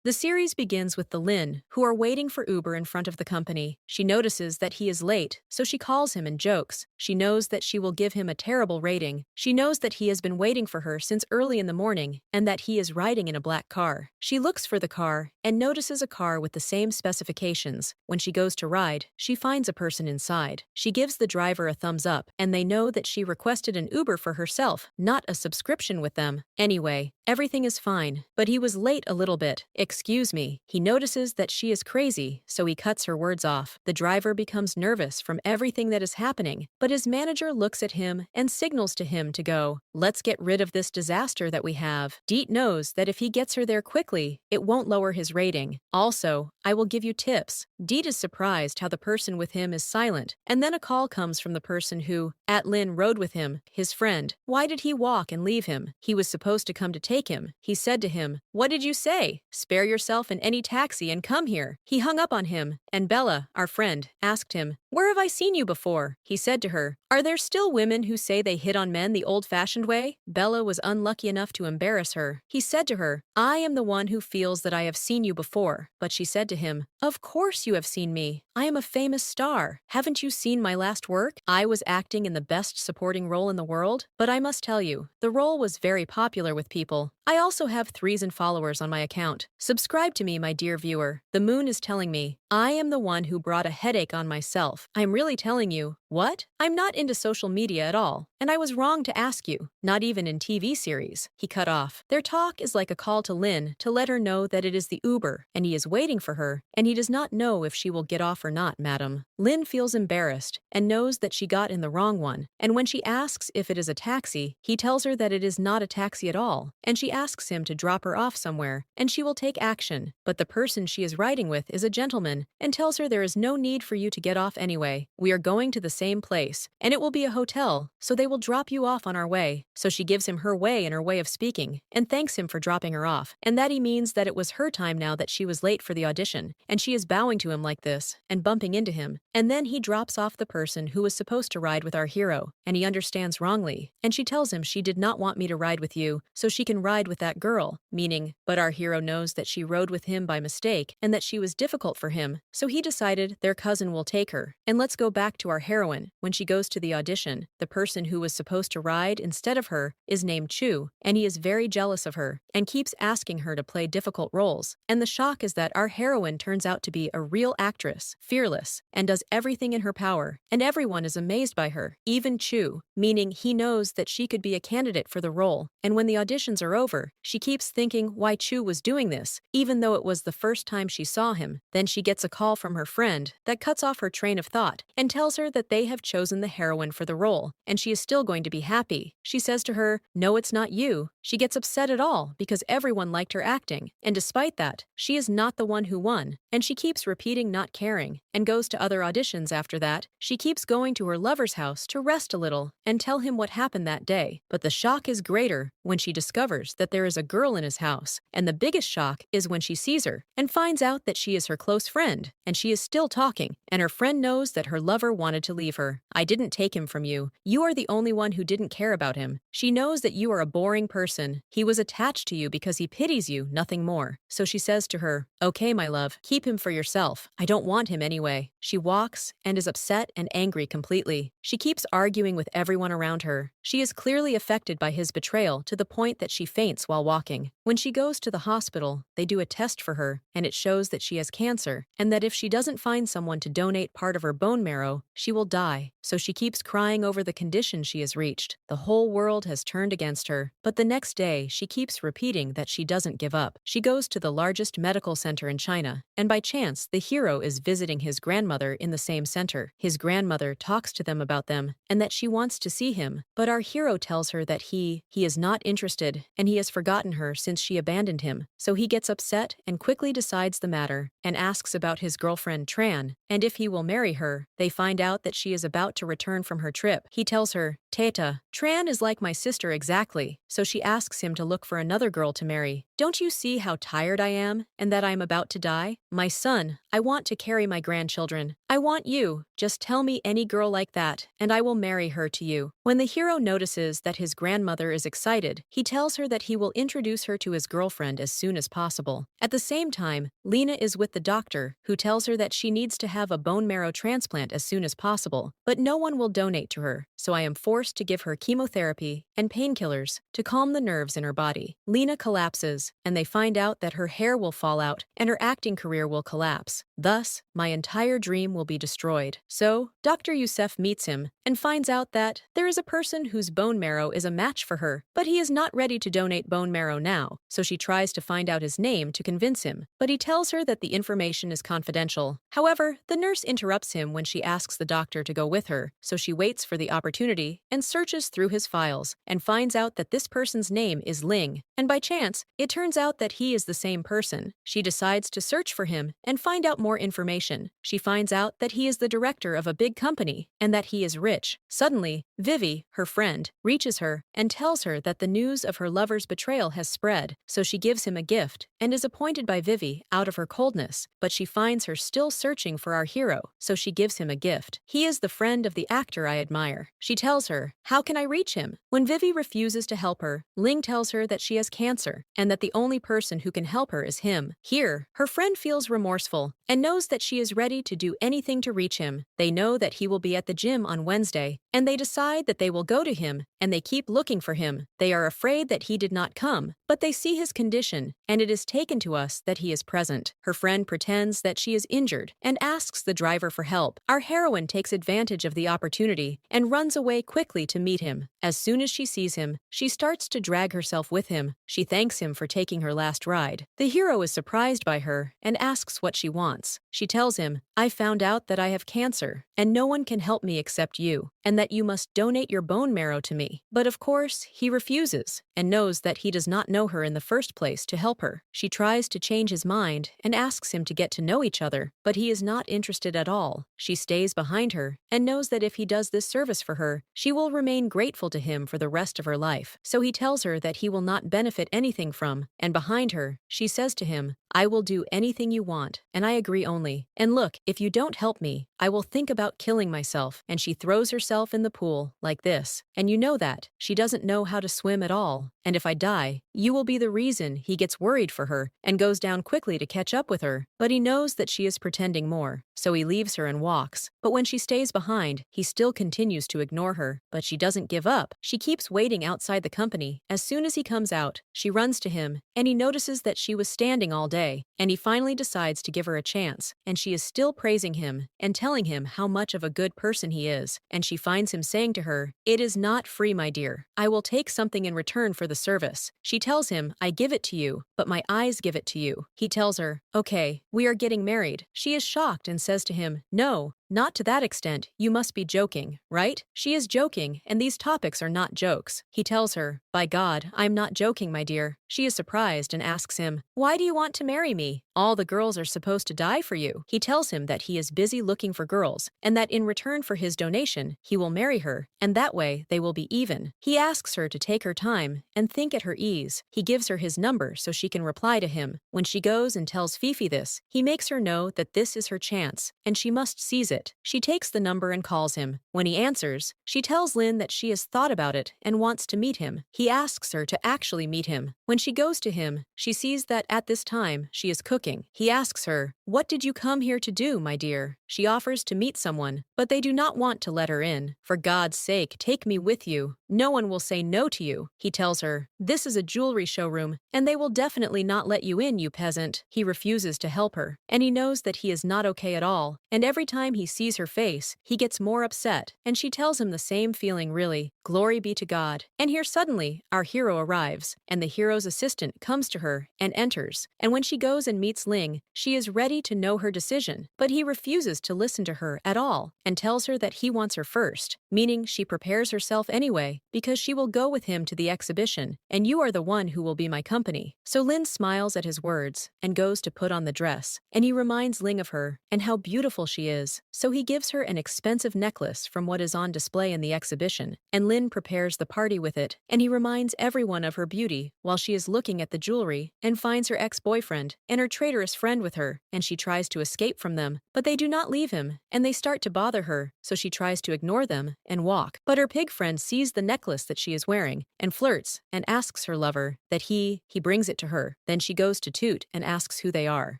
The series begins with the Lin, who are waiting for Uber in front of the company. She notices that he is late, so she calls him and jokes. She knows that she will give him a terrible rating. She knows that he has been waiting for her since early in the morning and that he is riding in a black car. She looks for the car and notices a car with the same specifications. When she goes to ride, she finds a person inside. She gives the driver a thumbs up, and they know that she requested an Uber for herself, not a subscription with them. Anyway, everything is fine, but he was late a little bit. Excuse me. He notices that she is crazy, so he cuts her words off. The driver becomes nervous from everything that is happening, but his manager looks at him and signals to him to go. Let's get rid of this disaster that we have. Deet knows that if he gets her there quickly, it won't lower his rating. Also, I will give you tips. Deet is surprised how the person with him is silent, and then a call comes from the person who, at Lin, rode with him, his friend. Why did he walk and leave him? He was supposed to come to take him. He said to him, "What did you say? Spare yourself in any taxi and come here." He hung up on him, and Bella, our friend, asked him, "Where have I seen you before?" He said to her, "Are there still women who say they hit on men the old-fashioned way?" Bella was unlucky enough to embarrass her. He said to her, "I am the one who feels that I have seen you before." But she said to him, "Of course you have seen me. I am a famous star. Haven't you seen my last work? I was acting in the best supporting role in the world. But I must tell you, the role was very popular with people. I also have 3,000 followers on my account. Subscribe to me, my dear viewer. The moon is telling me, I am the one who brought a headache on myself. I'm really telling you, what? I'm not into social media at all, and I was wrong to ask you, not even in TV series." He cut off. Their talk is like a call to Lin to let her know that it is the Uber, and he is waiting for her, and he does not know if she will get off or not, madam. Lin feels embarrassed and knows that she got in the wrong one, and when she asks if it is a taxi, he tells her that it is not a taxi at all, and she asks him to drop her off somewhere, and she will take action. But the person she is riding with is a gentleman and tells her there is no need for you to get off anyway. We are going to the same place, and it will be a hotel, so they will drop you off on our way. So she gives him her way and her way of speaking, and thanks him for dropping her off, and that he means that it was her time now that she was late for the audition, and she is bowing to him like this, and bumping into him. And then he drops off the person who was supposed to ride with our hero, and he understands wrongly, and she tells him she did not want me to ride with you, so she can ride with that girl, meaning, but our hero knows that she rode with him by mistake, and that she was difficult for him, so he decided their cousin will take her. And let's go back to our heroine. When she goes to the audition, the person who was supposed to ride instead of her is named Chu, and he is very jealous of her, and keeps asking her to play difficult roles. And the shock is that our heroine turns out to be a real actress, fearless, and does everything in her power, and everyone is amazed by her, even Chu, meaning he knows that she could be a candidate for the role. And when the auditions are over, she keeps thinking why Chu was doing this, even though it was the first time she saw him. Then she gets a call from her friend that cuts off her train of thought and tells her that they have chosen the heroine for the role, and she is still going to be happy. She says to her, "No, it's not you." She gets upset at all because everyone liked her acting, and despite that, she is not the one who won, and she keeps repeating not caring, and goes to other auditions after that. She keeps going to her lover's house to rest a little and tell him what happened that day, but the shock is greater when she discovers that there is a girl in his house, and the biggest shock is when she sees her and finds out that she is her close friend, and she is still talking, and her friend knows that her lover wanted to leave her. "I didn't take him from you. You are the only one who didn't care about him. She knows that you are a boring person. He was attached to you because he pities you, nothing more." So she says to her, "Okay, my love, keep him for yourself. I don't want him anyway." She walks and is upset and angry completely. She keeps arguing with everyone around her. She is clearly affected by his betrayal to the point that she faints while walking. When she goes to the hospital, they do a test for her, and it shows that she has cancer, and that if she doesn't find someone to donate part of her bone marrow, she will die. So she keeps crying over the condition she has reached. The whole world has turned against her. But the next day, she keeps repeating that she doesn't give up. She goes to the largest medical center in China, and by chance, the hero is visiting his grandmother in the same center. His grandmother talks to them about them, and that she wants to see him, but our hero tells her that he is not interested, and he has forgotten her since she abandoned him. So he gets upset and quickly decides the matter, and asks about his girlfriend Tran, and if he will marry her. her, they find out that she is about to return from her trip. He tells her, Teta, Tran is like my sister exactly, so she asks him to look for another girl to marry. Don't you see how tired I am, and that I am about to die? My son, I want to carry my grandchildren. I want you, just tell me any girl like that, and I will marry her to you. When the hero notices that his grandmother is excited, he tells her that he will introduce her to his girlfriend as soon as possible. At the same time, Lena is with the doctor, who tells her that she needs to have a bone marrow transplant as soon as possible, but no one will donate to her, so I am forced to give her chemotherapy and painkillers to calm the nerves in her body. Lena collapses, and they find out that her hair will fall out and her acting career will collapse. Thus, my entire dream will be destroyed. So, Dr. Youssef meets him and finds out that there is a person whose bone marrow is a match for her, but he is not ready to donate bone marrow now, so she tries to find out his name to convince him, but he tells her that the information is confidential. However, the nurse interrupts him when she asks the doctor to go with her, so she waits for the opportunity and searches through his files and finds out that this person's name is Ling, and by chance, it turns out that he is the same person. She decides to search for him and find out more information. She finds out that he is the director of a big company and that he is rich. Suddenly, Vivi, her friend, reaches her and tells her that the news of her lover's betrayal has spread, so she gives him a gift and is appointed by Vivi out of her coldness, but she finds her still searching for our hero, so she gives him a gift. He is the friend of the actor I admire. She tells her, how can I reach him? When Vivi refuses to help her, Ling tells her that she has cancer and that the only person who can help her is him. Here, her friend feels remorseful and knows that she is ready to do anything to reach him. They know that he will be at the gym on Wednesday, and they decide that they will go to him, and they keep looking for him. They are afraid that he did not come, but they see his condition, and it is taken to us that he is present. Her friend pretends that she is injured and asks the driver for help. Our heroine takes advantage of the opportunity and runs away quickly to meet him. As soon as she sees him, she starts to drag herself with him. She thanks him for taking her last ride. The hero is surprised by her and asks what she wants. She tells him, I found out that I have cancer, and no one can help me except you, and that you must donate your bone marrow to me. But of course, he refuses, and knows that he does not know her in the first place to help her. She tries to change his mind and asks him to get to know each other, but he is not interested at all. She stays behind her and knows that if he does this service for her, she will remain grateful to him for the rest of her life. So he tells her that he will not benefit anything from, and behind her, she says to him, I will do anything you want, and I agree only. And look, if you don't help me, I will think about killing myself. And she throws herself in the pool, like this. And you know that. She doesn't know how to swim at all. And if I die, you will be the reason he gets worried for her and goes down quickly to catch up with her. But he knows that she is pretending more, so he leaves her and walks. But when she stays behind, he still continues to ignore her. But she doesn't give up. She keeps waiting outside the company. As soon as he comes out, she runs to him, and he notices that she was standing all day, and he finally decides to give her a chance, and she is still praising him and telling him how much of a good person he is, and she finds him saying to her, it is not free, my dear. I will take something in return for the service. She tells him, I give it to you, but my eyes give it to you. He tells her, okay, we are getting married. She is shocked and says to him, no, not to that extent, you must be joking, right? She is joking, and these topics are not jokes. He tells her, by God, I'm not joking, my dear. She is surprised and asks him, why do you want to marry me? All the girls are supposed to die for you. He tells him that he is busy looking for girls, and that in return for his donation, he will marry her, and that way they will be even. He asks her to take her time and think at her ease. He gives her his number so she can reply to him. When she goes and tells Fifi this, he makes her know that this is her chance, and she must seize it. She takes the number and calls him. When he answers, she tells Lin that she has thought about it and wants to meet him. He asks her to actually meet him. When she goes to him, she sees that at this time, she is cooking. He asks her, what did you come here to do, my dear? She offers to meet someone, but they do not want to let her in. For God's sake, take me with you. No one will say no to you. He tells her, this is a jewelry showroom, and they will definitely not let you in, you peasant. He refuses to help her, and he knows that he is not okay at all, and every time he sees her face, he gets more upset, and she tells him the same feeling really. Glory be to God. And here suddenly, our hero arrives, and the hero hero's assistant comes to her and enters, and when she goes and meets Ling, she is ready to know her decision, but he refuses to listen to her at all and tells her that he wants her first, meaning she prepares herself anyway because she will go with him to the exhibition, and you are the one who will be my company. So Lin smiles at his words and goes to put on the dress, and he reminds Ling of her and how beautiful she is, so he gives her an expensive necklace from what is on display in the exhibition, and Lin prepares the party with it, and he reminds everyone of her beauty while she is looking at the jewelry and finds her ex-boyfriend and her traitorous friend with her, and she tries to escape from them, but they do not leave him, and they start to bother her, so she tries to ignore them and walk. But her pig friend sees the necklace that she is wearing and flirts and asks her lover that he brings it to her. Then she goes to Toot and asks who they are.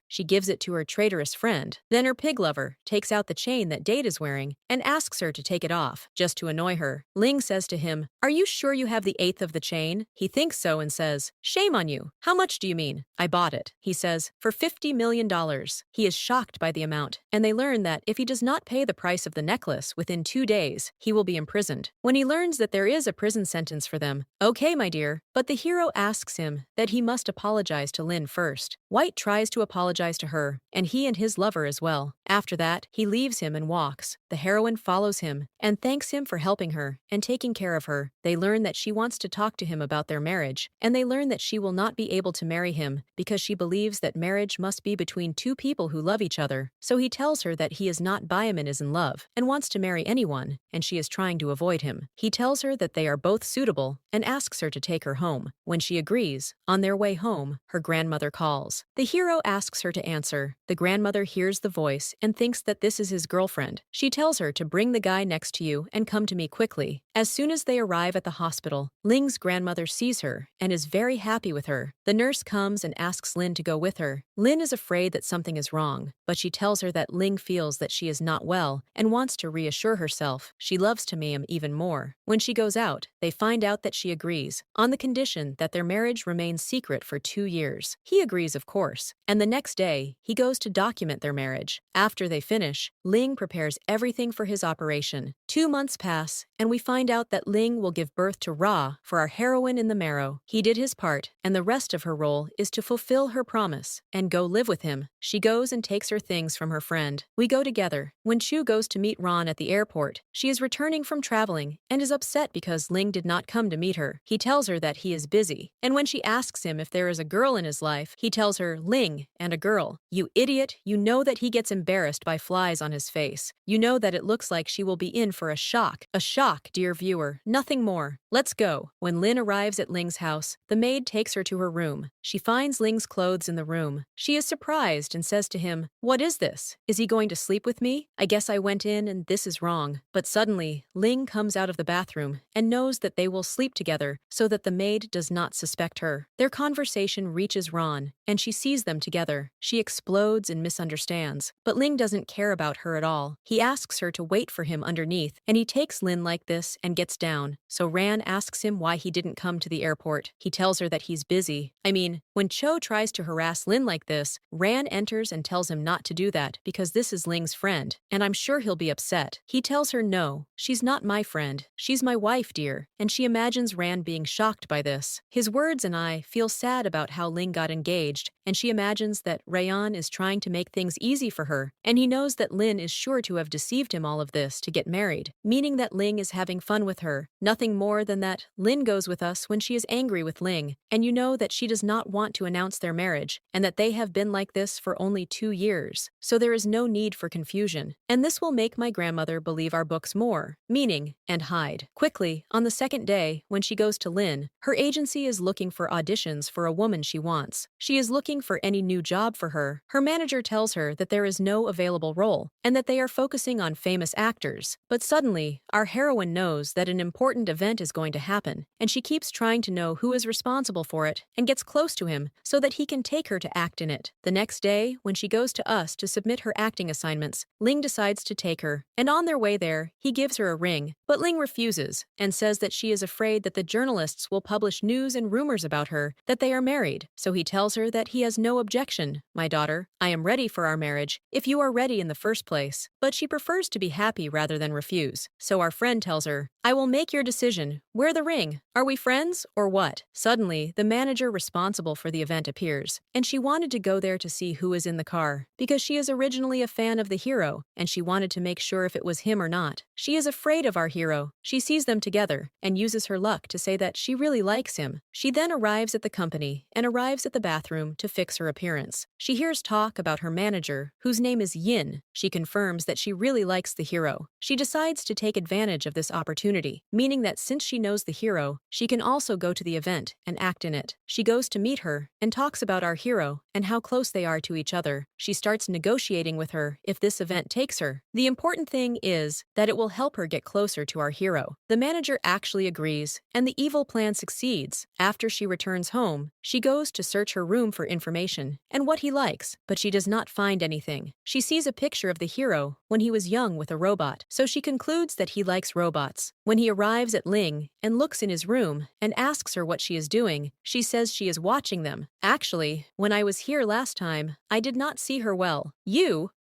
She gives it to her traitorous friend. Then her pig lover takes out the chain that Date is wearing and asks her to take it off, just to annoy her. Ling says to him, "Are you sure you have the eighth of the chain?" He thinks so and says, "Shame on you. How much do you mean?" "I bought it," he says, "for $50 million. He is shocked by the amount, and they learn that if he does not pay the price of the necklace within 2 days, he will be imprisoned. When he learns that there is a prison sentence for them, "Okay, my dear," but the hero asks him that he must apologize to Lin first. White tries to apologize to her, and he and his lover as well. After that, he leaves him and walks. The heroine follows him and thanks him for helping her and taking care of her. They learn that she wants to talk to him about their marriage, and they learn that she will not be able to marry him because she believes that marriage must be between two people who love each other. So he tells her that he is not biased and is in love and wants to marry anyone, and she is trying to avoid him. He tells her that they are both suitable and asks her to take her home. When she agrees, on their way home, her grandmother calls. The hero asks her to answer. The grandmother hears the voice and thinks that this is his girlfriend. She tells her to bring the guy next to you and come to me quickly. As soon as they arrive at the hospital, Ling's grandmother sees her and is very happy with her. The nurse comes and asks Lin to go with her. Lin is afraid that something is wrong, but she tells her that Ling feels that she is not well and wants to reassure herself. She loves to him even more. When she goes out, they find out that she agrees, on the condition that their marriage remains secret for 2 years. He agrees, of course, and the next day, he goes to document their marriage. After they finish, Ling prepares everything for his operation. 2 months pass, and we find out that Ling will give birth to Ra for our heroine in the marrow. He did his part, and the rest of her role is to fulfill her promise and go live with him. She goes and takes her things from her friend. We go together. When Chu goes to meet Ron at the airport, she is returning from traveling and is upset because Ling did not come to meet her. He tells her that he is busy, and when she asks him if there is a girl in his life, he tells her, "Ling and a girl." You idiot, you know that he gets embarrassed by flies on his face. You know that it looks like she will be in for a shock. A shock, dear viewer, nothing more. Let's go. When Lin arrives at Ling's house, the maid takes her to her room. She finds Ling's clothes in the room. She is surprised and says to him, "What is this? Is he going to sleep with me? I guess I went in and this is wrong." But suddenly, Ling comes out of the bathroom and knows that they will sleep together so that the maid does not suspect her. Their conversation reaches Ron, and she sees them together. She explodes and misunderstands, but Ling doesn't care about her at all. He asks her to wait for him underneath, and he takes Lin like this and gets down. So Ran asks him why he didn't come to the airport. He tells her that he's busy. When Cho tries to harass Lin like this, Ran enters and tells him not to do that because this is Ling's friend, and I'm sure he'll be upset. He tells her, "No, she's not my friend. She's my wife, dear," and she imagines Ran being shocked by this. His words and I feel sad about how Ling got engaged, and she imagines that Rayan is trying to make things easy for her, and he knows that Lin is sure to have deceived him all of this to get married, meaning that Ling is having fun with her. Nothing more than that Lin goes with us when she is angry with Ling, and you know that she does not want to announce their marriage, and that they have been like this for only 2 years. So there is no need for confusion. And this will make my grandmother believe our books more, meaning, and hide. Quickly, on the second day, when she goes to Lin, her agency is looking for auditions for a woman she wants. She is looking for any new job for her. Her manager tells her that there is no available role, and that they are focusing on famous actors. But suddenly, our heroine knows that an important event is going to happen, and she keeps trying to know who is responsible for it, and gets close to him him so that he can take her to act in it. The next day, when she goes to us to submit her acting assignments, Ling decides to take her, and on their way there, he gives her a ring, but Ling refuses and says that she is afraid that the journalists will publish news and rumors about her that they are married. So he tells her that he has no objection. "My daughter, I am ready for our marriage if you are ready in the first place." But she prefers to be happy rather than refuse. So our friend tells her, "I will make your decision. Wear the ring. Are we friends or what?" Suddenly, the manager responsible for the event appears, and she wanted to go there to see who is in the car because she is originally a fan of the hero and she wanted to make sure if it was him or not. She is afraid of our hero. She sees them together and uses her luck to say that she really likes him. She then arrives at the company and arrives at the bathroom to fix her appearance. She hears talk about her manager, whose name is Yin. She confirms that she really likes the hero. She decides to take advantage of this opportunity, meaning that since she knows the hero, she can also go to the event and act in it. She goes to meet her and talks about our hero and how close they are to each other. She starts negotiating with her if this event takes her. The important thing is that it will help her get closer to our hero. The manager actually agrees, and the evil plan succeeds. After she returns home, she goes to search her room for information and what he likes, but she does not find anything. She sees a picture of the hero when he was young with a robot, so she concludes that he likes robots. When he arrives at Ling and looks in his room and asks her what she is doing, she says she is watching them. "Actually, when I was here last time, I did not see her well.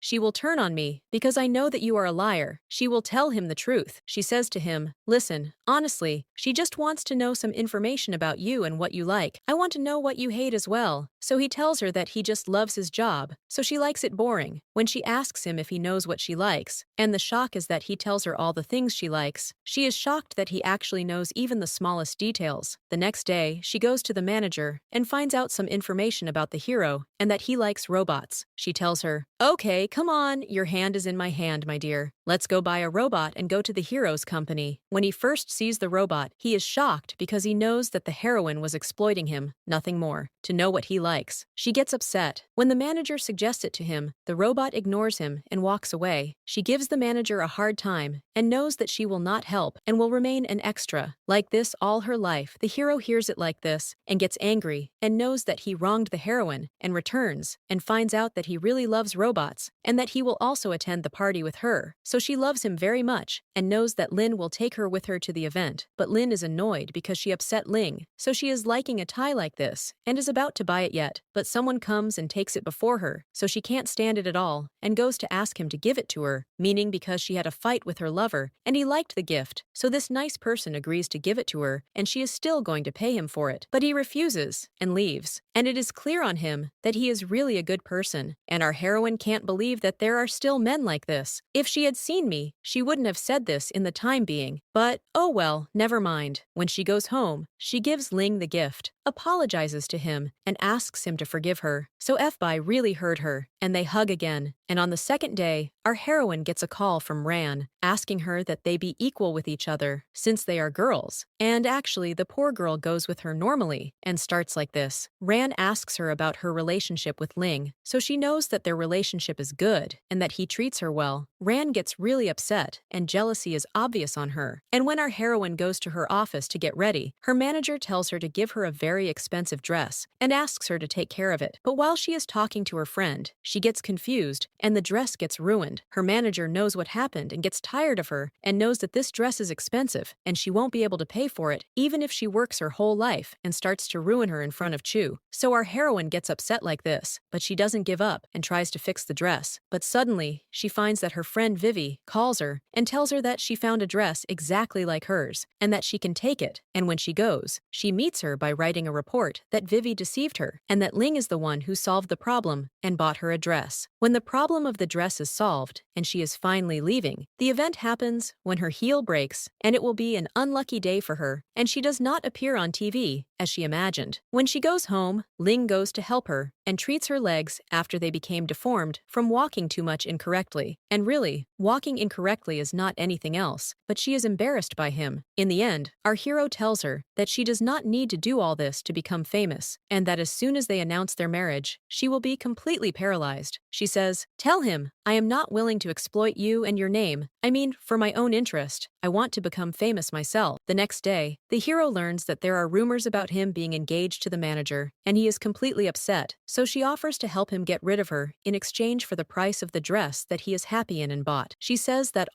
She will turn on me because I know that you are a liar." She will tell him the truth. She says to him, "Listen, honestly, she just wants to know some information about you and what you like. I want to know what you hate as well." So he tells her that he just loves his job, so she likes it boring. When she asks him if he knows what she likes, and the shock is that he tells her all the things she likes, she is shocked that he actually knows even the smallest details. The next day, she goes to the manager and finds out some information about the hero and that he likes robots. She tells her, "Okay, come on, your hand is in my hand, my dear. Let's go buy a robot and go to the hero's company." When he first sees the robot, he is shocked because he knows that the heroine was exploiting him, nothing more, to know what he likes. She gets upset. When the manager suggests it to him, the robot ignores him and walks away. She gives the manager a hard time and knows that she will not help and will remain an extra. Like this all her life, the hero hears it like this and gets angry and knows that he wronged the heroine and returns and finds out that he really loves robots and that he will also attend the party with her. So she loves him very much and knows that Lin will take her with her to the event. But Lin is annoyed because she upset Ling, so she is liking a tie like this and is about to buy it yet, but someone comes and takes it before her, so she can't stand it at all and goes to ask him to give it to her, meaning because she had a fight with her lover and he liked the gift, so this nice person agrees to give it to her and she is still going to pay him for it. But he refuses and leaves, and it is clear on him that he is really a good person, and our heroine can't believe that there are still men like this. If she had seen me, she wouldn't have said this in the time being, but oh well, never mind. When she goes home, she gives Ling the gift, apologizes to him, and asks him to forgive her. So FBI really hurt her, and they hug again. And on the second day, our heroine gets a call from Ran, asking her that they be equal with each other, since they are girls. And actually, the poor girl goes with her normally, and starts like this. Ran asks her about her relationship with Ling, so she knows that their relationship is good, and that he treats her well. Ran gets really upset, and jealousy is obvious on her. And when our heroine goes to her office to get ready, her manager tells her to give her a very expensive dress, and asks her to take care of it. But while she is talking to her friend, she gets confused, and the dress gets ruined. Her manager knows what happened and gets tired of her, and knows that this dress is expensive, and she won't be able to pay for it, even if she works her whole life, and starts to ruin her in front of Chu. So our heroine gets upset like this, but she doesn't give up and tries to fix the dress. But suddenly, she finds that her friend Vivi calls her and tells her that she found a dress exactly like hers, and that she can take it. And when she goes, she meets her by writing a report that Vivi deceived her, and that Ling is the one who solved the problem and bought her a dress. When the problem of the dress is solved, and she is finally leaving, the event happens when her heel breaks, and it will be an unlucky day for her, and she does not appear on TV as she imagined. When she goes home, Ling goes to help her and treats her legs after they became deformed from walking too much incorrectly. And really, walking incorrectly is not anything else, but she is embarrassed by him. In the end, our hero tells her that she does not need to do all this to become famous, and that as soon as they announce their marriage, she will be completely paralyzed. She says, "Tell him, I am not willing to exploit you and your name. I mean, for my own interest. I want to become famous myself." The next day, the hero learns that there are rumors about him being engaged to the manager, and he is completely upset, so she offers to help him get rid of her in exchange for the price of the dress that he is happy in and bought. She says that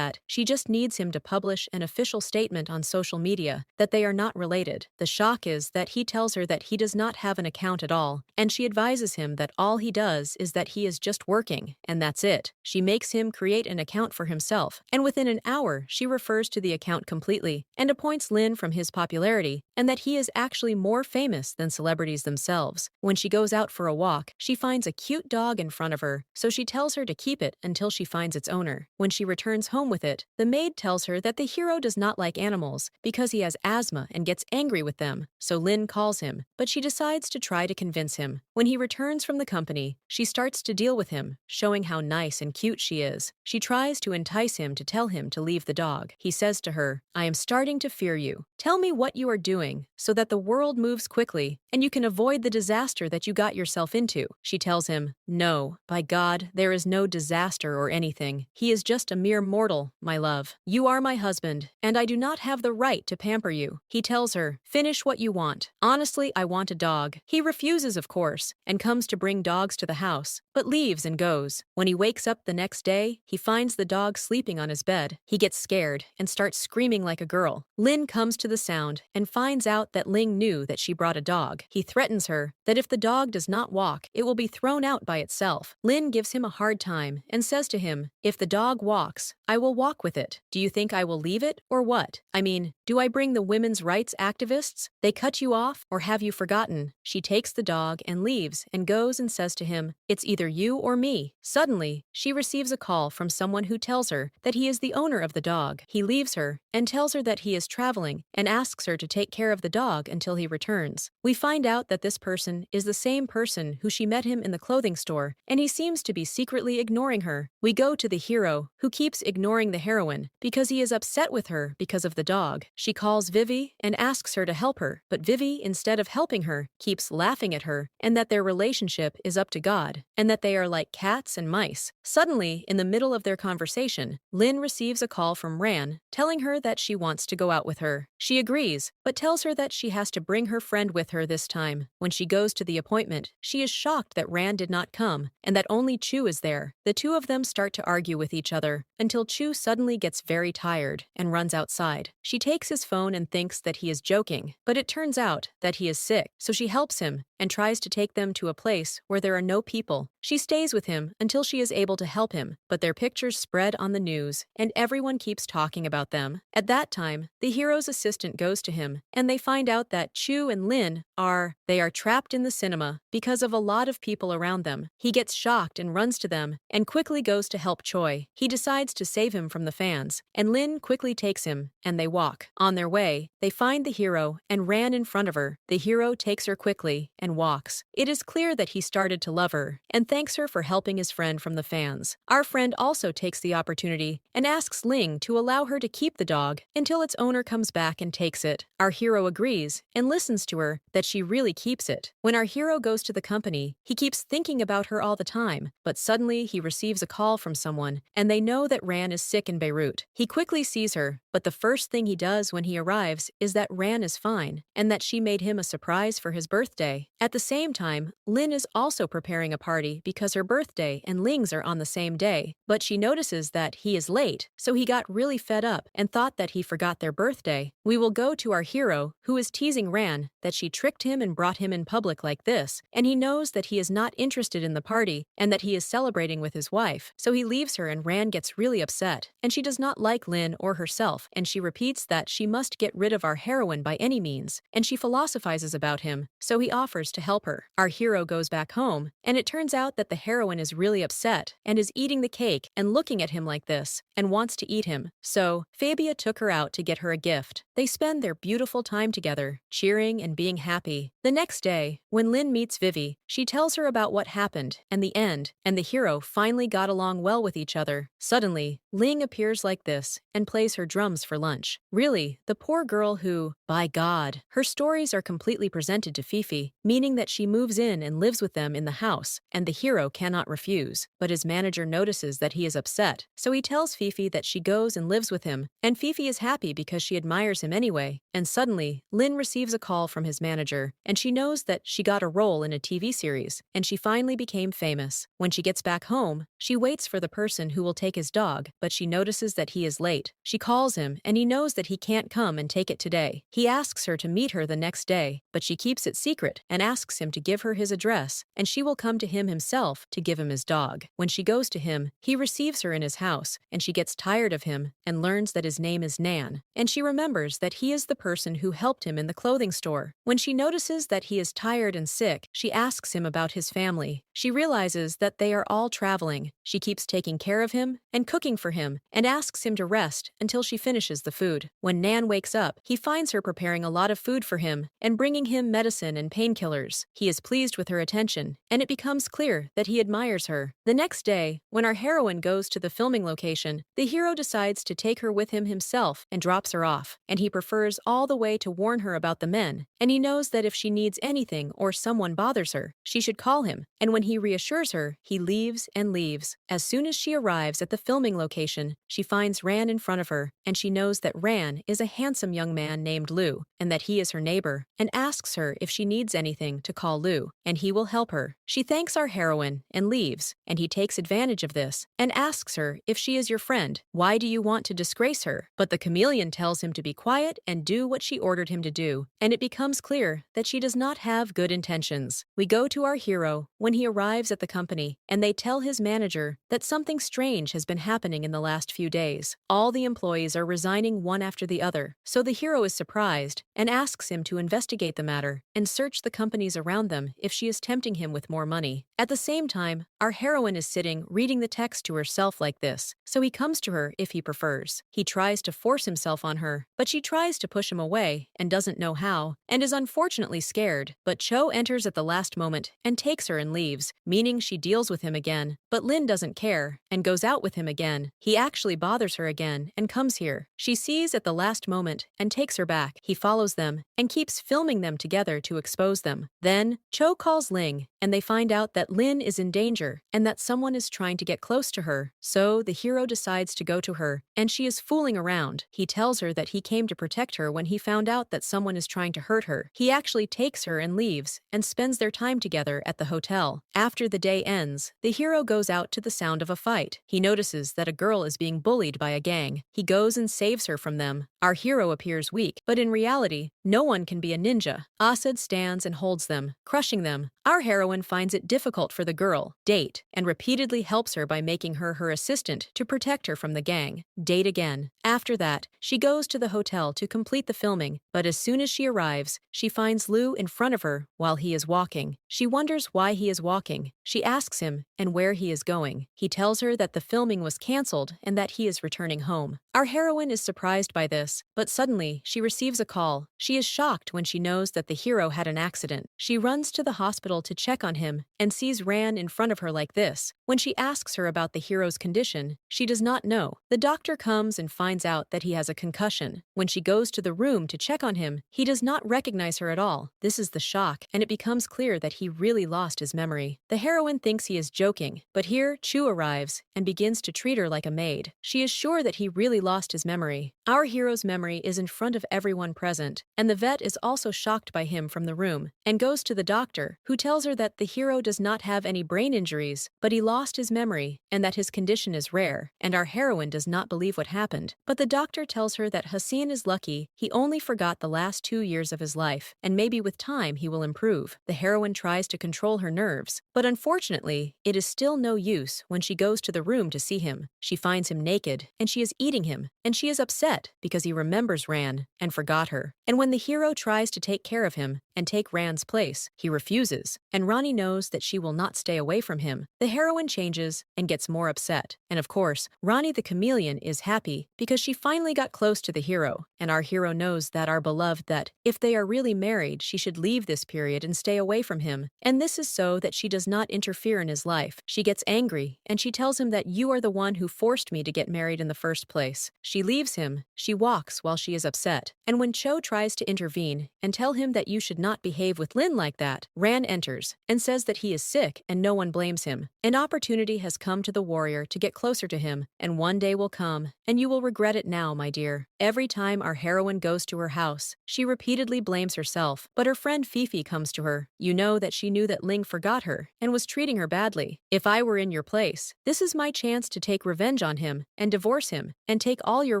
she just needs him to publish an official statement on social media that they are not related. The shock is that he tells her that he does not have an account at all, and she advises him that all he does is that he is just working, and that's it. She makes him create an account for himself, and within an hour she refers to the account completely and appoints Lin from his popularity, and that he is actually more famous than celebrities themselves. When she goes out for a walk, she finds a cute dog in front of her, so she tells her to keep it until she finds its owner. When she returns home with it, the maid tells her that the hero does not like animals because he has asthma and gets angry with them, so Lin calls him, but she decides to try to convince him. When he returns from the company, she starts to deal with him, showing how nice and cute she is. She tries to entice him to tell him to leave the dog. He says to her, "I am starting to fear you. Tell me what you are doing so that the world moves quickly and you can avoid the disaster that you got yourself into." She tells him, "No, by God, there is no disaster or anything. He is just a mere mortal, my love. You are my husband, and I do not have the right to pamper you." He tells her, "Finish what you want. Honestly, I want a dog." He refuses, of course, and comes to bring dogs to the house, but leaves and goes. When he wakes up the next day, he finds the dog sleeping on his bed. He gets scared and starts screaming like a girl. Lin comes to the sound and finds out that Ling knew that she brought a dog. He threatens her that if the dog does not walk, it will be thrown out by itself. Lin gives him a hard time and says to him, "If the dog walks, I will walk with it. Do you think I will leave it, or what? I mean, do I bring the women's rights activists? They cut you off, or have you forgotten?" She takes the dog and leaves and goes and says to him, "It's either you or me." Suddenly, she receives a call from someone who tells her that he is the owner of the dog. He leaves her and tells her that he is traveling and asks her to take care of the dog until he returns. We find out that this person is the same person who she met him in the clothing store, and he seems to be secretly ignoring her. We go to the hero, who keeps ignoring the heroine because he is upset with her because of the dog. She calls Vivi and asks her to help her, but Vivi, instead of helping her, keeps laughing at her, and that their relationship is up to God, and that they are like cats and mice. Suddenly, in the middle of their conversation, Lin receives a call from Ran, telling her that she wants to go out with her. She agrees, but tells her that she has to bring her friend with her this time. When she goes to the appointment, she is shocked that Ran did not come, and that only Chu is there. The two of them start to argue with each other, until Chu suddenly gets very tired and runs outside. She takes his phone and thinks that he is joking, but it turns out that he is sick, so she helps him and tries to take them to a place where there are no people. She stays with him until she is able to help him, but their pictures spread on the news, and everyone keeps talking about them. At that time, the hero's assistant goes to him, and they find out that Chu and Lin are trapped in the cinema because of a lot of people around them. He gets shocked and runs to them, and quickly goes to help Choi. He decides to save him from the fans, and Lin quickly takes him, and they walk. On their way, they find the hero and Ran in front of her. The hero takes her quickly and walks. It is clear that he started to love her, and thanks her for helping his friend from the fans. Our friend also takes the opportunity and asks Ling to allow her to keep the dog until its owner comes back and takes it. Our hero agrees and listens to her that she really keeps it. When our hero goes to the company, he keeps thinking about her all the time, but suddenly he receives a call from someone, and they know that Ran is sick in Beirut. He quickly sees her, but the first thing he does when he arrives is that Ran is fine, and that she made him a surprise for his birthday. At the same time, Lin is also preparing a party because her birthday and Ling's are on the same day, but she notices that he is late, so he got really fed up and thought that he forgot their birthday. We will go to our hero, who is teasing Ran that she tricked him and brought him in public like this, and he knows that he is not interested in the party and that he is celebrating with his wife, so he leaves her and Ran gets really upset, and she does not like Lin or herself and she repeats that she must get rid of our heroine by any means, and she philosophizes about him, so he offers to help her. Our hero goes back home, and it turns out that the heroine is really upset and is eating the cake and looking at him like this and wants to eat him. So, Fabia took her out to get her a gift. They spend their beautiful time together, cheering and being happy. The next day, when Lin meets Vivi, she tells her about what happened and the end, and the hero finally got along well with each other. Suddenly, Ling appears like this and plays her drums for lunch. Really, the poor girl who, by God, her stories are completely presented to Fifi, meaning that she moves in and lives with them in the house, and the hero cannot refuse. But his manager notices that he is upset, so he tells Fifi that she goes and lives with him, and Fifi is happy because she admires him anyway. And suddenly, Lin receives a call from his manager, and she knows that she got a role in a TV series, and she finally became famous. When she gets back home, she waits for the person who will take his dog, but she notices that he is late. She calls him, and he knows that he can't come and take it today. He asks her to meet her the next day, but she keeps it secret and asks him to give her his address, and she will come to him himself to give him his dog. When she goes to him, he receives her in his house, and she gets tired of him and learns that his name is Nan, and she remembers that he is the person who helped him in the clothing store. When she notices that he is tired and sick, she asks him about his family. She realizes that they are all traveling. She keeps taking care of him and cooking for him and asks him to rest until she finishes the food. When Nan wakes up, he finds her preparing a lot of food for him and bringing him medicine and painkillers. He is pleased with her attention, and it becomes clear that he admires her. The next day, when our heroine goes to the filming location, the hero decides to take her with him himself and drops her off, and he prefers all the way to warn her about the men, and he knows that if she needs anything or someone bothers her, she should call him, and when he reassures her, he leaves and leaves. As soon as she arrives at the filming location, she finds Ran in front of her, and she knows that Ran is a handsome young man named Lou, and that he is her neighbor, and asks her if she needs anything to call Lou, and he will help her. She thanks our heroine and leaves, and he takes advantage of this and asks her if she is your friend. Why do you want to disgrace her? But the chameleon tells him to be quiet and do what she ordered him to do, and it becomes clear that she does not have good intentions. We go to our hero when he arrives at the company, and they tell his manager that something strange has been happening in the last few days. All the employees are resigning one after the other, so the hero is surprised and asks him to investigate the matter and search the companies around them if she is tempting him with more money. At the same time, our heroine is sitting reading the text to herself like this, so he comes to her if he prefers. He tries to force himself on her, but she tries to push him away and doesn't know how, and is unfortunately scared. But Cho enters at the last moment and takes her and leaves, meaning she deals with him again. But Lin doesn't care and goes out with him again. He actually bothers her again and comes here. She sees at the last moment and takes her back. He follows them and keeps filming them together to expose them. Then, Cho calls Ling, and they find out that Lin is in danger and that someone is trying to get close to her. So the hero decides to go to her, and she is fooling around. He tells her that he came to protect her when he found out that someone is trying to hurt her. He actually takes her and leaves and spends their time together at the hotel. After the day ends, the hero goes out to the sound of a fight. He notices that a girl is being bullied by a gang. He goes and saves her from them. Our hero appears weak, but in reality, no one can be a ninja. Asad stands and holds them, crushing them. Our heroine finds it difficult for the girl, Date, and repeatedly helps her by making her her assistant to protect her from the gang. Date again. After that, she goes to the hotel to complete the filming, but as soon as she arrives, she finds Lou in front of her while he is walking. She wonders why he is walking. She asks him and where he is going. He tells her that the filming was canceled and that he is returning home. Our heroine is surprised by this, but suddenly she receives a call. She is shocked when she knows that the hero had an accident. She runs to the hospital to check on him and sees Ran in front of her like this. When she asks her about the hero's condition, she does not know. The doctor comes and finds out that he has a concussion. When she goes to the room to check on him, he does not recognize her at all. This is the shock, and it becomes clear that he really lost his memory. The heroine thinks he is joking, but here Chu arrives and begins to treat her like a maid. She is sure that he really lost his memory. Our hero's memory is in front of everyone present, and the vet is also shocked by him from the room and goes to the doctor, who tells her that the hero does not have any brain injuries, but he lost his memory and that his condition is rare, and our heroine does not believe what happened. But the doctor tells her that Hassan is lucky. He only forgot the last 2 years of his life, and maybe with time he will improve. The heroine tries to control her nerves, but unfortunately, it is still no use when she goes to the room to see him. She finds him naked, and she is eating him, and she is upset because he remembers Ran and forgot her. And when the hero tries to take care of him and take Ran's place, he refuses, and Ronnie knows that she will not stay away from him. The heroine changes and gets more upset. And of course, Ronnie the chameleon is happy because she finally got close to the hero, and our hero knows that our beloved that, if they are really married, she should leave this period and stay away from him. And this is so that she does not interfere in his life. She gets angry, and she tells him that you are the one who forced me to get married in the first place. She leaves him. She walks while she is upset. And when Cho tries to intervene and tell him that you should not behave with Lin like that, Ran enters and says that he is sick and no one blames him. An opportunity has come to the warrior to get closer to him, and one day will come, and you will regret it now, my dear. Every time our heroine goes to her house, she repeatedly blames herself, but her friend Fifi comes to her. You know that she knew that Ling forgot her and was treating her badly. If I were in your place, this is my chance to take revenge on him and divorce him and take all your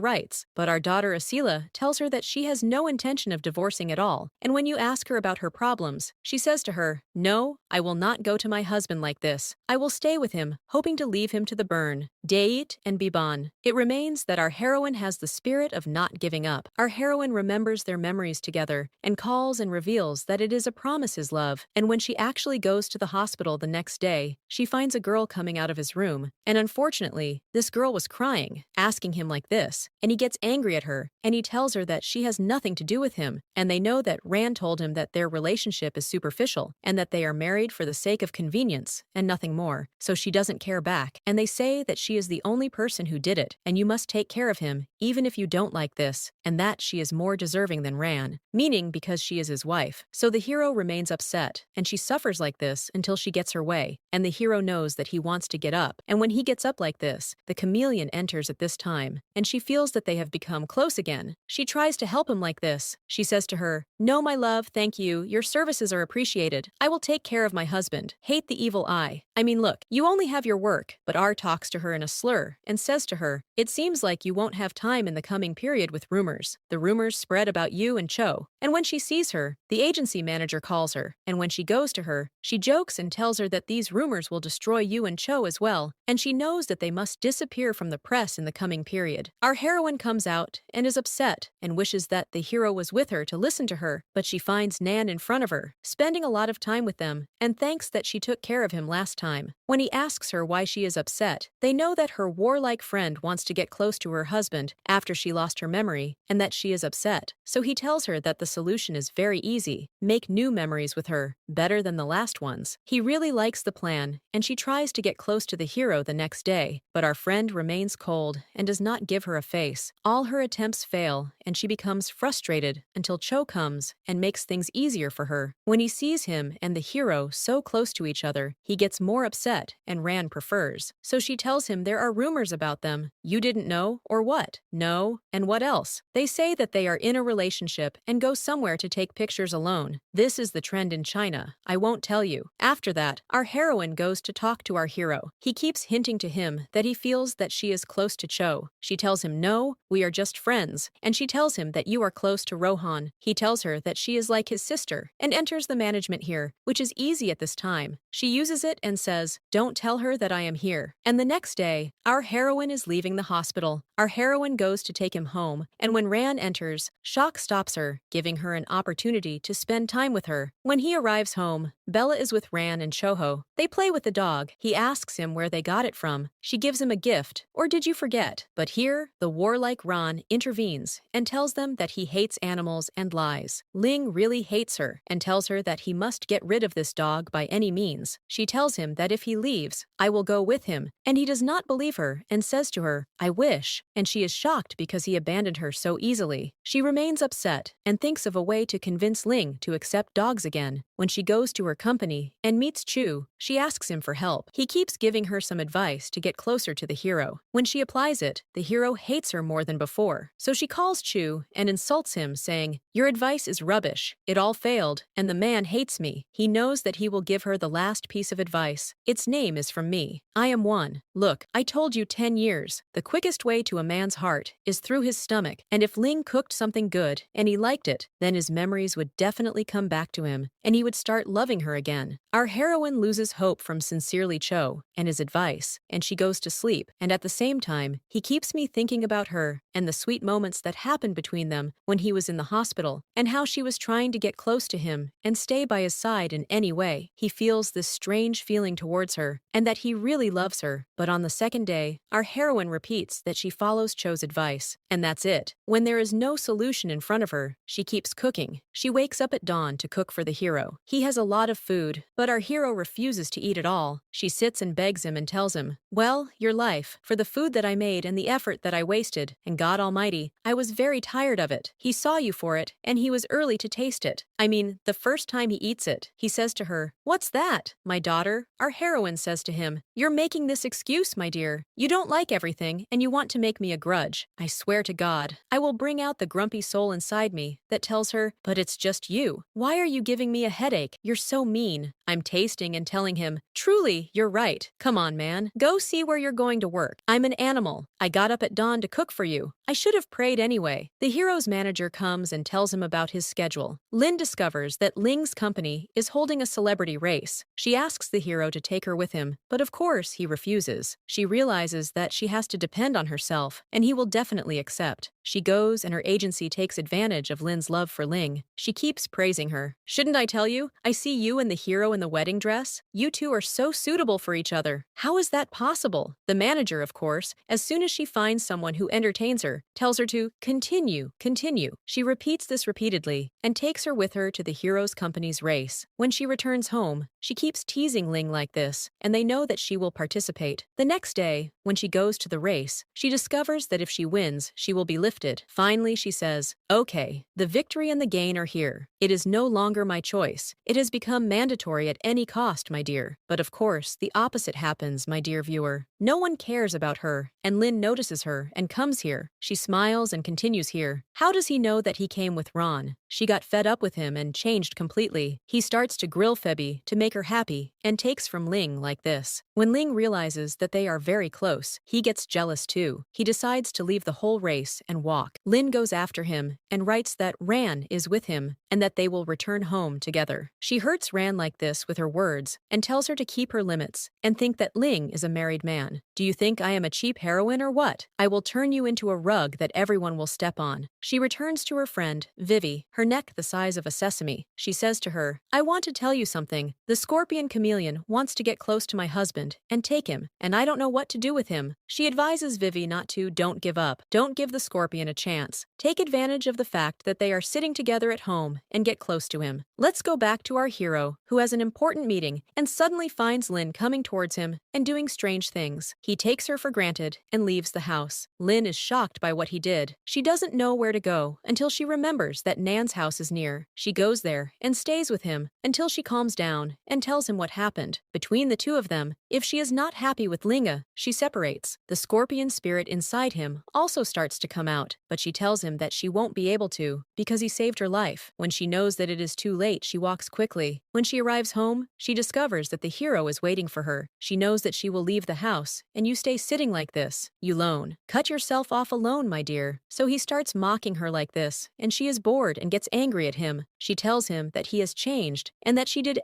rights. But our daughter Asila tells her that she has no intention of divorcing at all, and when you ask her about her problems, she says to her, "No, I will not go to my husband like this. I will stay with him, hoping to leave him to the burn." Deceit and Biban. It remains that our heroine has the spirit of not giving up. Our heroine remembers their memories together and calls and reveals that it is a promise his love. And when she actually goes to the hospital the next day, she finds a girl coming out of his room. And unfortunately, this girl was crying, asking him like this, and he gets angry at her, and he tells her that she has nothing to do with him, and they know that Rand told him that their relationship is superficial, and that they are married for the sake of convenience, and nothing more, so she doesn't care back, and they say that she is the only person who did it, and you must take care of him, even if you don't like this, and that she is more deserving than Ran, meaning because she is his wife. So the hero remains upset, and she suffers like this until she gets her way, and the hero knows that he wants to get up, and when he gets up like this, the chameleon enters at this time, and she feels that they have become close again. She tries to help him like this. She says to her, "No, my love, thank you. Your services are appreciated. I will take care of my husband. Hate the evil eye. I mean, look, you only have your work." But R talks to her in a slur and says to her, "It seems like you won't have time in the coming period with rumors. The rumors spread about you and Cho." And when she sees her, the agency manager calls her, and when she goes to her, she jokes and tells her that these rumors will destroy you and Cho as well, and she knows that they must disappear from the press in the coming period. Our heroine comes out and is upset and wishes that the hero was with her to listen to her, but she finds Nan in front of her, spending a lot of time with them, and thanks that she took care of him last time. When he asks her why she is upset, they know that her warlike friend wants to get close to her husband after she lost her memory, and that she is upset. So he tells her that the solution is very easy. Make new memories with her, better than the last ones. He really likes the plan, and she tries to get close to the hero the next day, but our friend remains cold and does not give her a face. All her attempts fail, and she becomes frustrated until Cho comes and makes things easier for her. When he sees him and the hero so close to each other, he gets more upset, and Ran prefers. So she tells him there are rumors about them. You didn't know, or what? No, and what else? They say that they are in a relationship and go somewhere to take pictures alone. This is the trend in China. I won't tell you. After that, our heroine goes to talk to our hero. He keeps hinting to him that he feels that she is close to Cho. She tells him, "No, we are just friends," and she tells him that you are close to Rohan. He tells her that she is like his sister and enters the management here, which is easy at this time. She uses it and says, "Don't tell her that I am here." And the next day, our heroine is leaving the hospital. Our heroine goes to take him home, and when Ran enters, Shock stops her, giving her an opportunity to spend time with her. When he arrives home, Bella is with Ran and Choho. They play with the dog. He asks him where they got it from. She gives him a gift, or did you forget? But here, the warlike Ran intervenes and tells them that he hates animals and lies. Ling really hates her and tells her that he must get rid of this dog by any means. She tells him that if he leaves, I will go with him, and he does not believe her and says to her, "I wish," and she is shocked because he abandoned her so easily. She remains upset and thinks of a way to convince Ling to accept dogs again. When she goes to her company and meets Chu, she asks him for help. He keeps giving her some advice to get closer to the hero. When she applies it, the hero hates her more than before. So she calls Chu and insults him, saying, "Your advice is rubbish. It all failed, and the man hates me." He knows that he will give her the last piece of advice. Its name is from me. I am one. Look, I told you 10 years. The quickest way to a man's heart is through his stomach, and if Ling cooked something good and he liked it, then his memories would definitely come back to him, and he would start loving her again. Our heroine loses hope from Sincerely Cho and his advice, and she goes to sleep, and at the same time, he keeps me thinking about her and the sweet moments that happened between them when he was in the hospital, and how she was trying to get close to him and stay by his side in any way. He feels this strange feeling towards her, and that he really loves her. But on the second day, our heroine repeats that she follows Cho's advice, and that's it. When there is no solution in front of her, she keeps cooking. She wakes up at dawn to cook for the hero. He has a lot of food, but our hero refuses to eat it all. She sits and begs him and tells him, "Well, your life, for the food that I made and the effort that I wasted, and God Almighty, I was very tired of it. He saw you for it, and he was early to taste it. I mean, the first time he eats it." He says to her, "What's that, my daughter?" Our heroine says to him, "You're making this excuse, my dear. You don't like everything, and you want to make me a grudge. I swear to God, I will bring out the grumpy soul inside me that tells her, but it's just you. Why are you giving me a headache? You're so mean." I'm tasting and telling him, "Truly, you're right. Come on, man. Go see where you're going to work. I'm an animal. I got up at dawn to cook for you. I should have prayed anyway." The hero's manager comes and tells him about his schedule. Lin discovers that Ling's company is holding a celebrity race. She asks the hero to take her with him, but of course he refuses. She realizes that she has to depend on herself, and he will definitely accept. She goes, and her agency takes advantage of Lin's love for Ling. She keeps praising her. "Shouldn't I tell you? I see you and the hero in the wedding dress. You two are so suitable for each other. How is that possible?" The manager, of course, as soon as she finds someone who entertains her, tells her to continue, continue. She repeats this repeatedly and takes her with her to the hero's company's race. When she returns home, she keeps teasing Ling like this, and they know that she will participate. The next day, when she goes to the race, she discovers that if she wins, she will be lifted. Finally, she says, "Okay, the victory and the gain are here. It is no longer my choice. It has become mandatory at any cost, my dear." But of course, the opposite happens, my dear viewer. No one cares about her, and Lin notices her and comes here. She smiles and continues here. How does he know that he came with Ron? She got fed up with him and changed completely. He starts to grill Febby to make her happy and takes from Ling like this. When Ling realizes that they are very close, he gets jealous too. He decides to leave the whole race and walk. Lin goes after him and writes that Ran is with him and that they will return home together. She hurts Ran like this with her words and tells her to keep her limits and think that Ling is a married man. "Do you think I am a cheap heroine or what? I will turn you into a rug that everyone will step on." She returns to her friend, Vivi, her neck the size of a sesame. She says to her, "I want to tell you something. The scorpion chameleon wants to get close to my husband and take him, and I don't know what to do with him." She advises Vivi don't give up. Don't give the scorpion a chance. Take advantage of the fact that they are sitting together at home and get close to him. Let's go back to our hero, who has an important meeting and suddenly finds Lin coming towards him and doing strange things. He takes her for granted and leaves the house. Lin is shocked by what he did. She doesn't know where to go until she remembers that Nan's house is near. She goes there and stays with him until she calms down and tells him what happened. Between the two of them, if she is not happy with Linga, she separates. The scorpion spirit inside him also starts to come out, but she tells him that she won't be able to because he saved her life. When she knows that it is too late, she walks quickly. When she arrives home, she discovers that the hero is waiting for her. She knows that she will leave the house, and "You stay sitting like this, you lone. Cut yourself off alone, my dear." So he starts mocking her like this, and she is bored and gets angry at him. She tells him that he has changed and that she did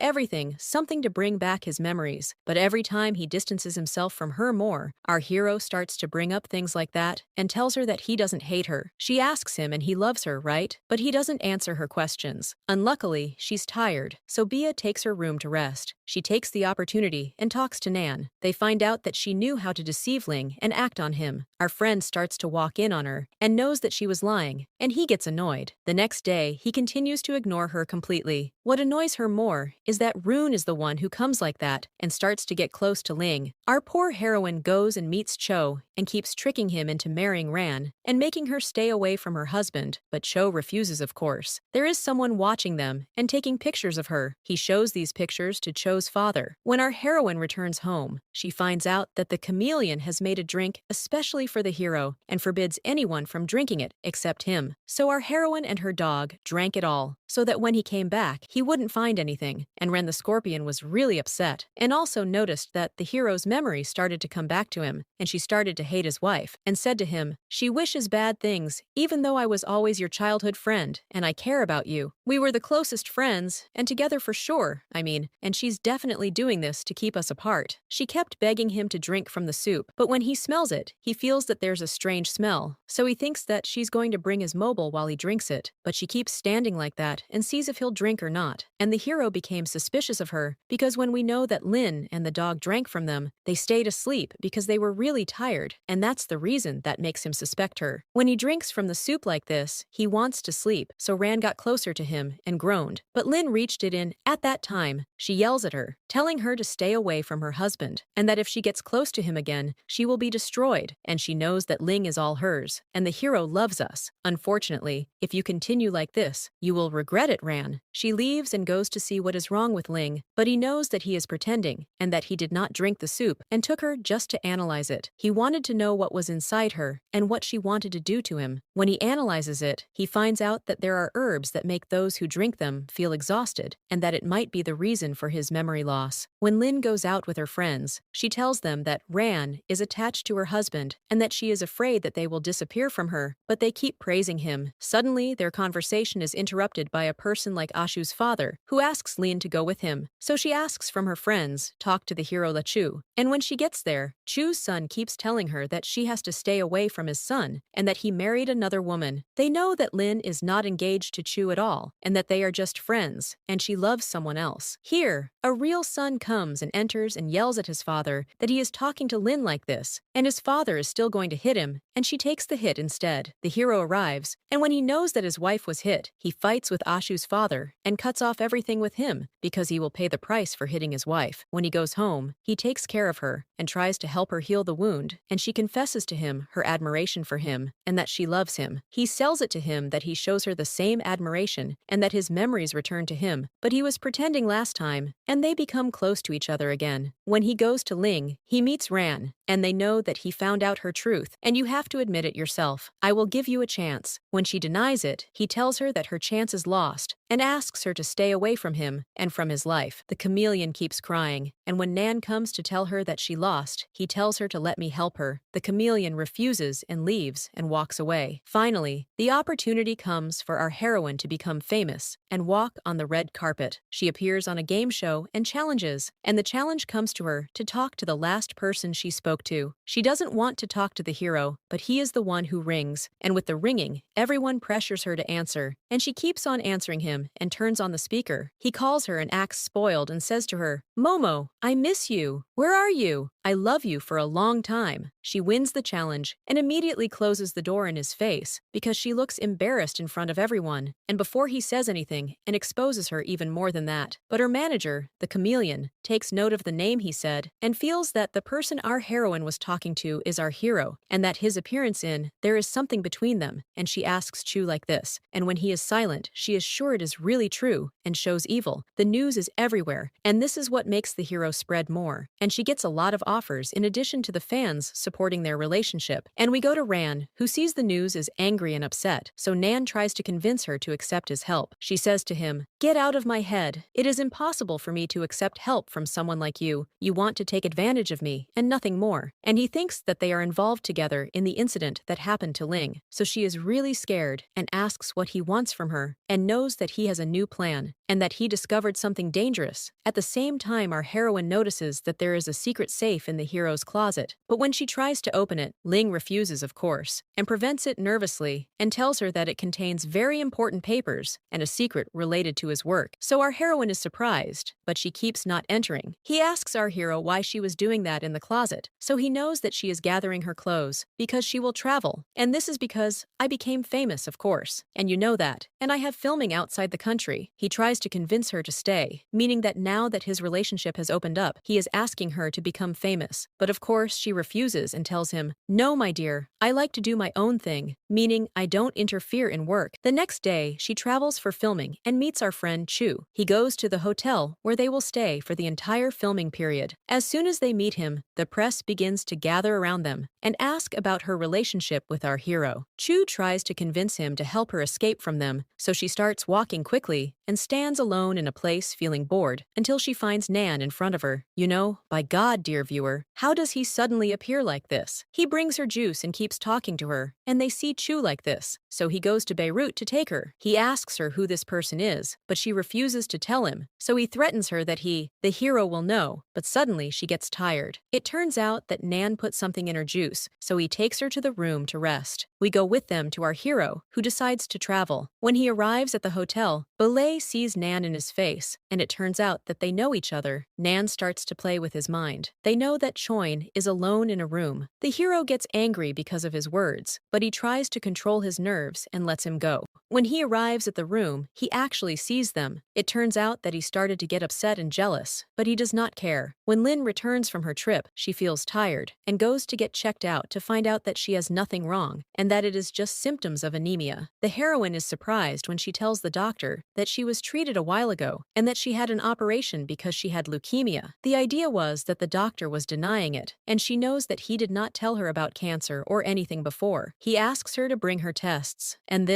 something to bring back his memories. But every time he distances himself from her more, our hero starts to bring up things like that and tells her that he doesn't hate her. She asks him and he loves her, right? But he doesn't answer her questions. Unluckily, she's tired, so Bia takes her room to rest. She takes the opportunity and talks to Nan. They find out that she knew how to deceive Ling and act on him. Our friend starts to walk in on her and knows that she was lying, and he gets annoyed. The next day, he continues to ignore her completely. What annoys her more is that Rune is the one who comes like that and starts to get close to Ling. Our poor heroine goes and meets Cho and keeps tricking him into marrying Ran and making her stay away from her husband, but Cho refuses, of course. There is someone watching them and taking pictures of her. He shows these pictures to Cho's father. When our heroine returns home, she finds out that the chameleon has made a drink especially for the hero and forbids anyone from drinking it except him. So our heroine and her dog drank it all. so that when he came back, he wouldn't find anything, and Ren the Scorpion was really upset, and also noticed that the hero's memory started to come back to him, and she started to hate his wife, and said to him, "She wishes bad things, even though I was always your childhood friend, and I care about you. We were the closest friends, and together for sure, and she's definitely doing this to keep us apart." She kept begging him to drink from the soup, but when he smells it, he feels that there's a strange smell, so he thinks that she's going to bring his mobile while he drinks it, but she keeps standing like that and sees if he'll drink or not, and the hero became suspicious of her because when we know that Lin and the dog drank from them, they stayed asleep because they were really tired, and that's the reason that makes him suspect her. When he drinks from the soup like this, he wants to sleep, so Ran got closer to him and groaned, but Lin reached it in. At that time, she yells at her, telling her to stay away from her husband, and that if she gets close to him again, she will be destroyed, and she knows that Ling is all hers, and the hero loves us. Unfortunately, if you continue like this, you will regret it, Ran. She leaves and goes to see what is wrong with Ling, but he knows that he is pretending, and that he did not drink the soup, and took her just to analyze it. He wanted to know what was inside her, and what she wanted to do to him. When he analyzes it, he finds out that there are herbs that make those who drink them feel exhausted, and that it might be the reason for his memory loss. When Lin goes out with her friends, she tells them that Ran is attached to her husband, and that she is afraid that they will disappear from her, but they keep praising him. Suddenly, their conversation is interrupted by a person like Ashu's father, who asks Lin to go with him. So she asks from her friends, talk to the hero La Chu. And when she gets there, Chu's son keeps telling her that she has to stay away from his son, and that he married another woman. They know that Lin is not engaged to Chu at all, and that they are just friends, and she loves someone else. Here, a real son comes and enters and yells at his father that he is talking to Lin like this, and his father is still going to hit him, and she takes the hit instead. The hero arrives, and when he knows that his wife was hit, he fights with Ashu's father and cuts off everything with him because he will pay the price for hitting his wife. When he goes home, he takes care of her and tries to help her heal the wound, and she confesses to him her admiration for him and that she loves him. He sells it to him that he shows her the same admiration and that his memories return to him, but he was pretending last time, and they become close to each other again. When he goes to Ling, he meets Ran, and they know that he found out her truth, and you have to admit it yourself. I will give you a chance. When she denies it, he tells her that her chance is lost, and asks her to stay away from him and from his life. The chameleon keeps crying, and when Nan comes to tell her that she lost, he tells her to let me help her. The chameleon refuses and leaves and walks away. Finally, the opportunity comes for our heroine to become famous and walk on the red carpet. She appears on a game show and challenges, and the challenge comes to her to talk to the last person she spoke to. She doesn't want to talk to the hero, but he is the one who rings, and with the ringing, everyone pressures her to answer, and she keeps on answering him and turns on the speaker. He calls her and acts spoiled and says to her, "Momo, I miss you. Where are you? I love you for a long time." She wins the challenge and immediately closes the door in his face because she looks embarrassed in front of everyone, and before he says anything, and exposes her even more than that. But her manager, the chameleon, takes note of the name he said and feels that the person our heroine was talking to is our hero, and that his appearance in there is something between them, and she asks Chu like this, and when he is silent, she is sure it is really true and shows evil. The news is everywhere, and this is what makes the hero spread more, and she gets a lot of offers in addition to the fans supporting their relationship. And we go to Ran, who sees the news is angry and upset, so Nan tries to convince her to accept his help. She says to him, "Get out of my head. It is impossible for me to accept help from someone like you. You want to take advantage of me, and nothing more." And he thinks that they are involved together in the incident that happened to Ling, so she is really scared and asks what he wants from her, and knows that he has a new plan, and that he discovered something dangerous. At the same time, our heroine notices that there is a secret safe in the hero's closet, but when she tries to open it, Ling refuses, of course, and prevents it nervously, and tells her that it contains very important papers and a secret related to his work. So our heroine is surprised, but she keeps not entering. He asks our hero why she was doing that in the closet, so he knows that she is gathering her clothes because she will travel, and this is because I became famous, of course, and you know that, and I have filming outside the country. He tries to convince her to stay, meaning that now that his relationship has opened up, he is asking her to become famous, but of course she refuses and tells him, "No, my dear, I like to do my own thing," meaning I don't interfere in work. The next day, she travels for filming and meets our friend Chu. He goes to the hotel where they will stay for the entire filming period. As soon as they meet him, the press begins to gather around them and ask about her relationship with our hero. Chu tries to convince him to help her escape from them, so she starts walking quickly and stands alone in a place feeling bored until she finds Nan in front of her. You know, by God, dear viewer, how does he suddenly appear like this? He brings her juice and keeps talking to her, and they see Chu like this, so he goes to Beirut to take her. He asks her who this person is, but she refuses to tell him, so he threatens her that the hero will know, but suddenly she gets tired. It turns out that Nan put something in her juice, so he takes her to the room to rest. We go with them to our hero, who decides to travel. When he arrives at the hotel, Belay sees Nan in his face, and it turns out that they know each other. Nan starts to play with his mind. They know that Choin is alone in a room. The hero gets angry because of his words, but he tries to control his nerves and lets him go. When he arrives at the room, he actually sees them. It turns out that he started to get upset and jealous, but he does not care. When Lin returns from her trip, she feels tired and goes to get checked out to find out that she has nothing wrong and that it is just symptoms of anemia. The heroine is surprised when she tells the doctor that she was treated a while ago and that she had an operation because she had leukemia. The idea was that the doctor was denying it, and she knows that he did not tell her about cancer or anything before. He asks her to bring her tests, and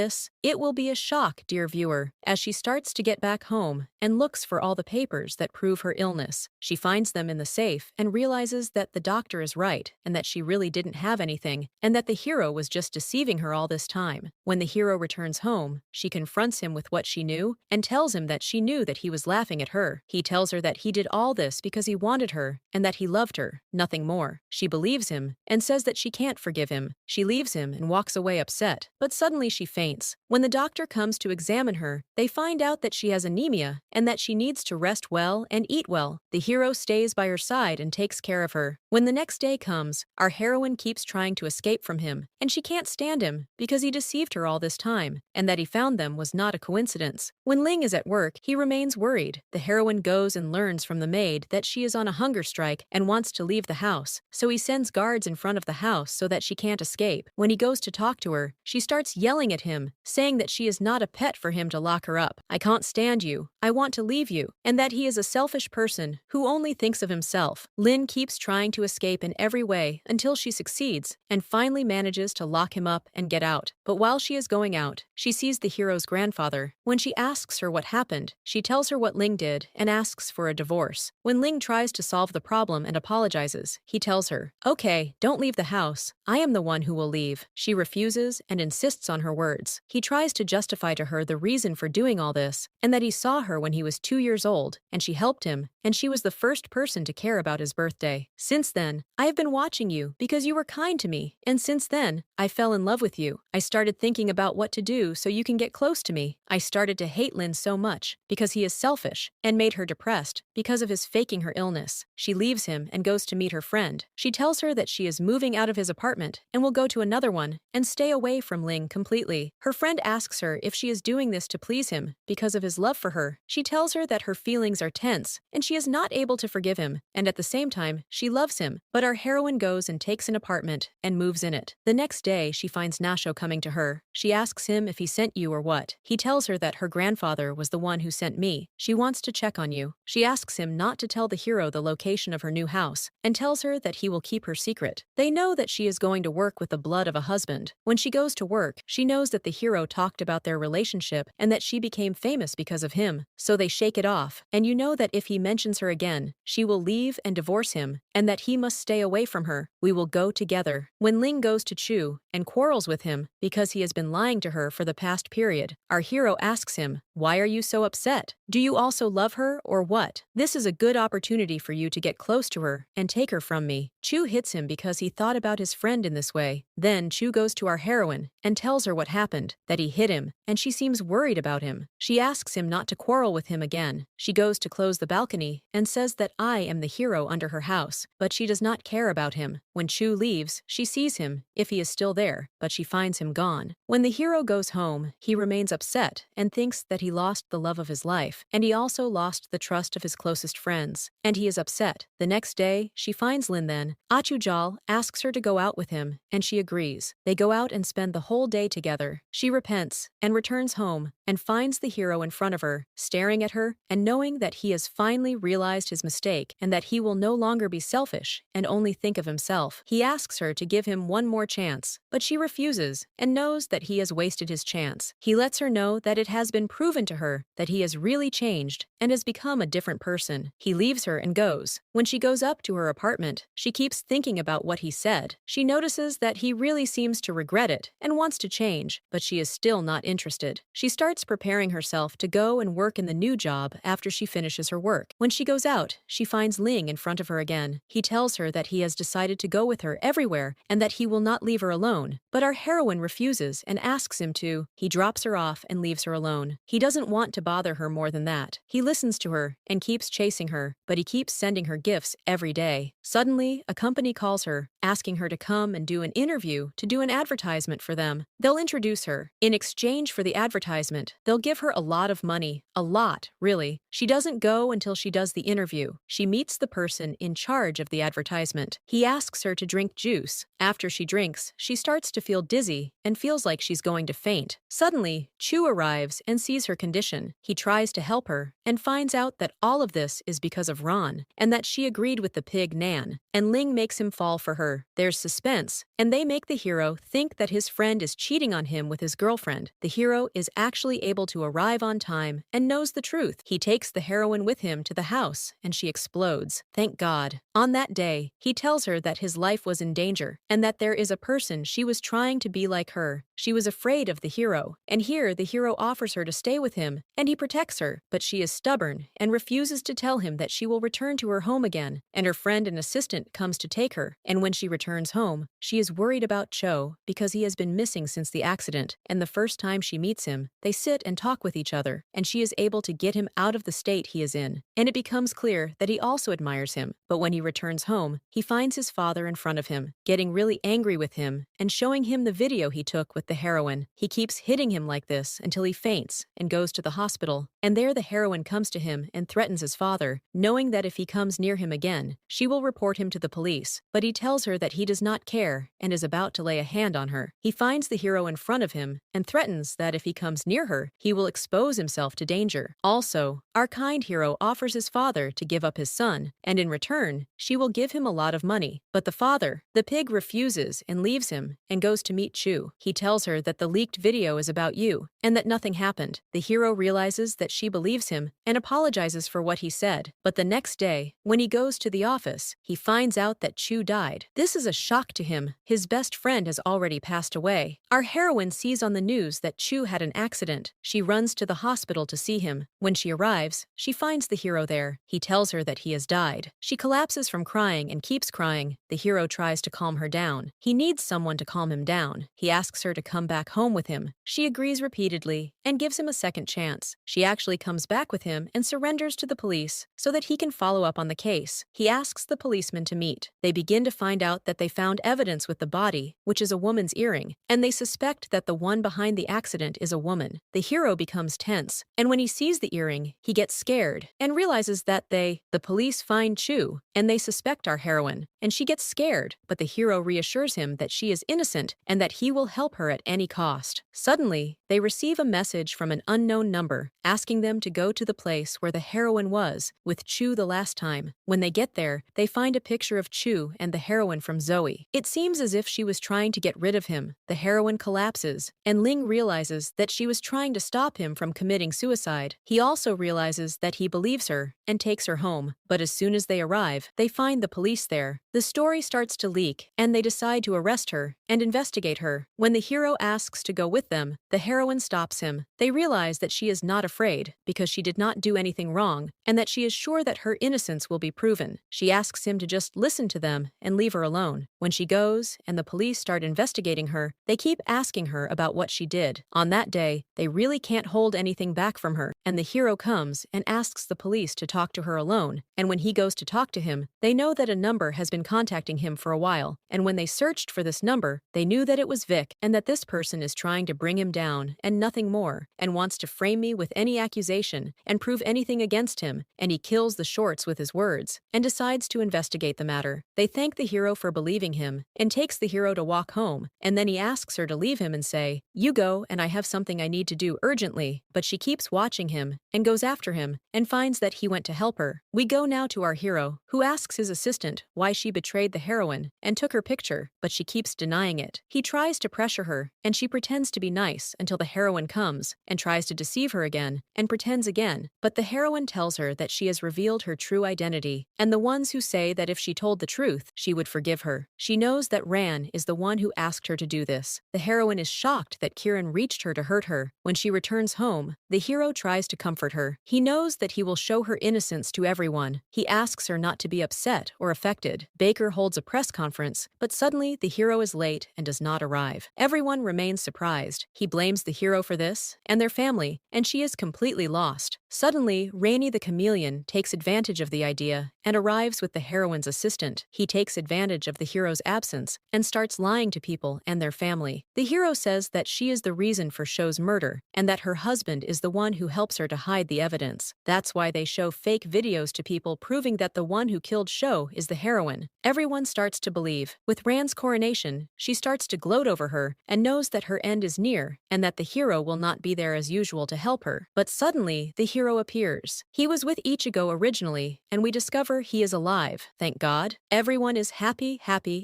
it will be a shock, dear viewer, as she starts to get back home and looks for all the papers that prove her illness. She finds them in the safe and realizes that the doctor is right and that she really didn't have anything and that the hero was just deceiving her all this time. When the hero returns home, she confronts him with what she knew and tells him that she knew that he was laughing at her. He tells her that he did all this because he wanted her and that he loved her, nothing more. She believes him and says that she can't forgive him. She leaves him and walks away upset, but suddenly she faints. When the doctor comes to examine her, they find out that she has anemia and that she needs to rest well and eat well. The hero stays by her side and takes care of her. When the next day comes, our heroine keeps trying to escape from him, and she can't stand him because he deceived her all this time, and that he found them was not a coincidence. When Ling is at work, he remains worried. The heroine goes and learns from the maid that she is on a hunger strike and wants to leave the house, so he sends guards in front of the house so that she can't escape. When he goes to talk to her, she starts yelling at him, saying that she is not a pet for him to lock her up. I can't stand you. I want to leave you. And that he is a selfish person who only thinks of himself. Lin keeps trying to escape in every way until she succeeds and finally manages to lock him up and get out. But while she is going out, she sees the hero's grandfather. When she asks her what happened, she tells her what Ling did and asks for a divorce. When Ling tries to solve the problem and apologizes, he tells her, "Okay, don't leave the house. I am the one who will leave." She refuses and insists on her words. He tries to justify to her the reason for doing all this and that he saw her when he was 2 years old and she helped him and she was the first person to care about his birthday. Since then, I have been watching you because you were kind to me, and since then, I fell in love with you. I started thinking about what to do so you can get close to me. I started to hate Lin so much because he is selfish and made her depressed because of his faking her illness. She leaves him and goes to meet her friend. She tells her that she is moving out of his apartment and will go to another one and stay away from Ling completely. Her friend asks her if she is doing this to please him because of his love for her. She tells her that her feelings are tense and she is not able to forgive him, and at the same time, she loves him. But our heroine goes and takes an apartment and moves in it. The next day, she finds Nasho coming to her. She asks him if he sent you or what. He tells her that her grandfather was the one who sent me. She wants to check on you. She asks him not to tell the hero the location of her new house and tells her that he will keep her secret. They know that she is going to work with the blood of a husband. When she goes to work, she knows that the hero talked about their relationship and that she became famous because of him, so they shake it off. And you know that if he mentions her again, she will leave and divorce him, and that he must stay away from her. We will go together. When Ling goes to Chu and quarrels with him because he has been lying to her for the past period, our hero asks him, "Why are you so upset? Do you also love her or what? This is a good opportunity for you to get close to her and take her from me." Chu hits him because he thought about his friend in this way. Then Chu goes to our heroine and tells her what happened, that he hit him, and she seems worried about him. She asks him not to quarrel with him again. She goes to close the balcony and says that I am the hero under her house, but she does not care about him. When Chu leaves, she sees him, if he is still there, but she finds him gone. When the hero goes home, he remains upset and thinks that he lost the love of his life, and he also lost the trust of his closest friends, and he is upset. The next day, she finds Lin then. Achujal asks her to go out with him, and she agrees. They go out and spend the whole day together. She repents and returns home and finds the hero in front of her, staring at her and knowing that he has finally realized his mistake and that he will no longer be selfish and only think of himself. He asks her to give him one more chance, but she refuses and knows that he has wasted his chance. He lets her know that it has been proven to her that he has really changed and has become a different person. He leaves her and goes. When she goes up to her apartment, she keeps thinking about what he said. She notices that he really seems to regret it and wants to change, but she is still not interested. She starts preparing herself to go and work in the new job after she finishes her work. When she goes out, she finds Ling in front of her again. He tells her that he has decided to go with her everywhere and that he will not leave her alone, but our heroine refuses and asks him to. He drops her off and leaves her alone. He doesn't want to bother her more than that. He listens to her and keeps chasing her, but he keeps sending her gifts every day. Suddenly, a company calls her, asking her to come and do an interview to do an advertisement for them. They'll introduce her. In exchange for the advertisement, they'll give her a lot of money. A lot, really. She doesn't go until she does the interview. She meets the person in charge of the advertisement. He asks her to drink juice. After she drinks, she starts to feel dizzy and feels like she's going to faint. Suddenly, Chu arrives and sees her condition. He tries to help her and finds out that all of this is because of Ron and that she agreed with the pig Nan, and Ling makes him fall for her. There's suspense, and they make the hero think that his friend is cheating on him with his girlfriend. The hero is actually able to arrive on time and knows the truth. He takes the heroine with him to the house, and she explodes. Thank God. On that day, he tells her that his life was in danger and that there is a person she was trying to be like her. She was afraid of the hero, and here the hero offers her to stay with him, and he protects her, but she is stubborn and refuses to tell him that she will return to her home again, and her friend and assistant comes to take her, and when she returns home, she is worried about Cho because he has been missing since the accident, and the first time she meets him, they sit and talk with each other, and she is able to get him out of the state he is in, and it becomes clear that he also admires him, but when he returns home, he finds his father in front of him, getting really angry with him and showing him the video he took with the heroine. He keeps hitting him like this until he faints and goes to the hospital, and there the heroine comes to him and threatens his father, knowing that if he comes near him again, she will report him to the police, but he tells her that he does not care and is about to lay a hand on her. He finds the hero in front of him and threatens that if he comes near her, he will expose himself to danger. Also, our kind hero offers his father to give up his son, and in return, she will give him a lot of money. But the father, the pig, refuses and leaves him and goes to meet Chu. He tells her that the leaked video is about you and that nothing happened. The hero realizes that she believes him and apologizes for what he said. But the next day, when he goes to the office, he finds out that Chu died. This is a shock to him. His best friend has already passed away. Our heroine sees on the news that Chu had an accident. She runs to the hospital to see him. When she arrives, she finds the hero there. He tells her that he has died. She collapses from crying and keeps crying. The hero tries to calm her down. He needs someone to calm him down. He asks her to come back home with him. She agrees repeatedly and gives him a second chance. She actually comes back with him and surrenders to the police so that he can follow up on the case. He asks the policeman to meet. They begin to find out that they found evidence with the body, which is a woman's earring, and they suspect that the one behind the accident is a woman. The hero becomes tense, and when he sees the earring, he gets scared and realizes that the police find Chu, and they suspect our heroine, and she gets scared, but the hero reassures him that she is innocent and that he will help her at any cost. Suddenly, they receive a message from an unknown number asking them to go to the place where the heroine was with Chu the last time. When they get there, they find a picture of Chu and the heroine from Zoe. It seems as if she was trying to get rid of him. The heroine collapses, and Ling realizes that she was trying to stop him from committing suicide. He also realizes that he believes her and takes her home, but as soon as they arrive, they find the police there. The story starts to leak, and they decide to arrest her and investigate her. When the hero asks to go with them, the heroine heroine stops him. They realize that she is not afraid because she did not do anything wrong and that she is sure that her innocence will be proven. She asks him to just listen to them and leave her alone. When she goes and the police start investigating her, they keep asking her about what she did. On that day, they really can't hold anything back from her, and the hero comes and asks the police to talk to her alone. And when he goes to talk to him, they know that a number has been contacting him for a while, and when they searched for this number, they knew that it was Vic and that this person is trying to bring him down and nothing more, and wants to frame me with any accusation and prove anything against him, and he kills the shorts with his words and decides to investigate the matter. They thank the hero for believing him and takes the hero to walk home, and then he asks her to leave him and say, "You go, and I have something I need to do urgently," but she keeps watching him and goes after him and finds that he went to help her. We go now to our hero, who asks his assistant why she betrayed the heroine and took her picture, but she keeps denying it. He tries to pressure her, and she pretends to be nice until the heroine comes and tries to deceive her again and pretends again, but the heroine tells her that she has revealed her true identity, and the ones who say that if she told the truth, she would forgive her. She knows that Ran is the one who asked her to do this. The heroine is shocked that Kieran reached her to hurt her. When she returns home, the hero tries to comfort her. He knows that he will show her innocence to everyone. He asks her not to be upset or affected. Baker holds a press conference, but suddenly the hero is late and does not arrive. Everyone remains surprised. He blames the hero for this and their family, and she is completely lost. Suddenly, Rainey the chameleon takes advantage of the idea and arrives with the heroine's assistant. He takes advantage of the hero's absence and starts lying to people and their family. The hero says that she is the reason for Show's murder and that her husband is the one who helps her to hide the evidence. That's why they show fake videos to people proving that the one who killed Show is the heroine. Everyone starts to believe. With Rand's coronation, she starts to gloat over her and knows that her end is near and that the hero will not be there as usual to help her. But suddenly, the hero appears. He was with Ichigo originally, and we discover he is alive. Thank God. Everyone is happy,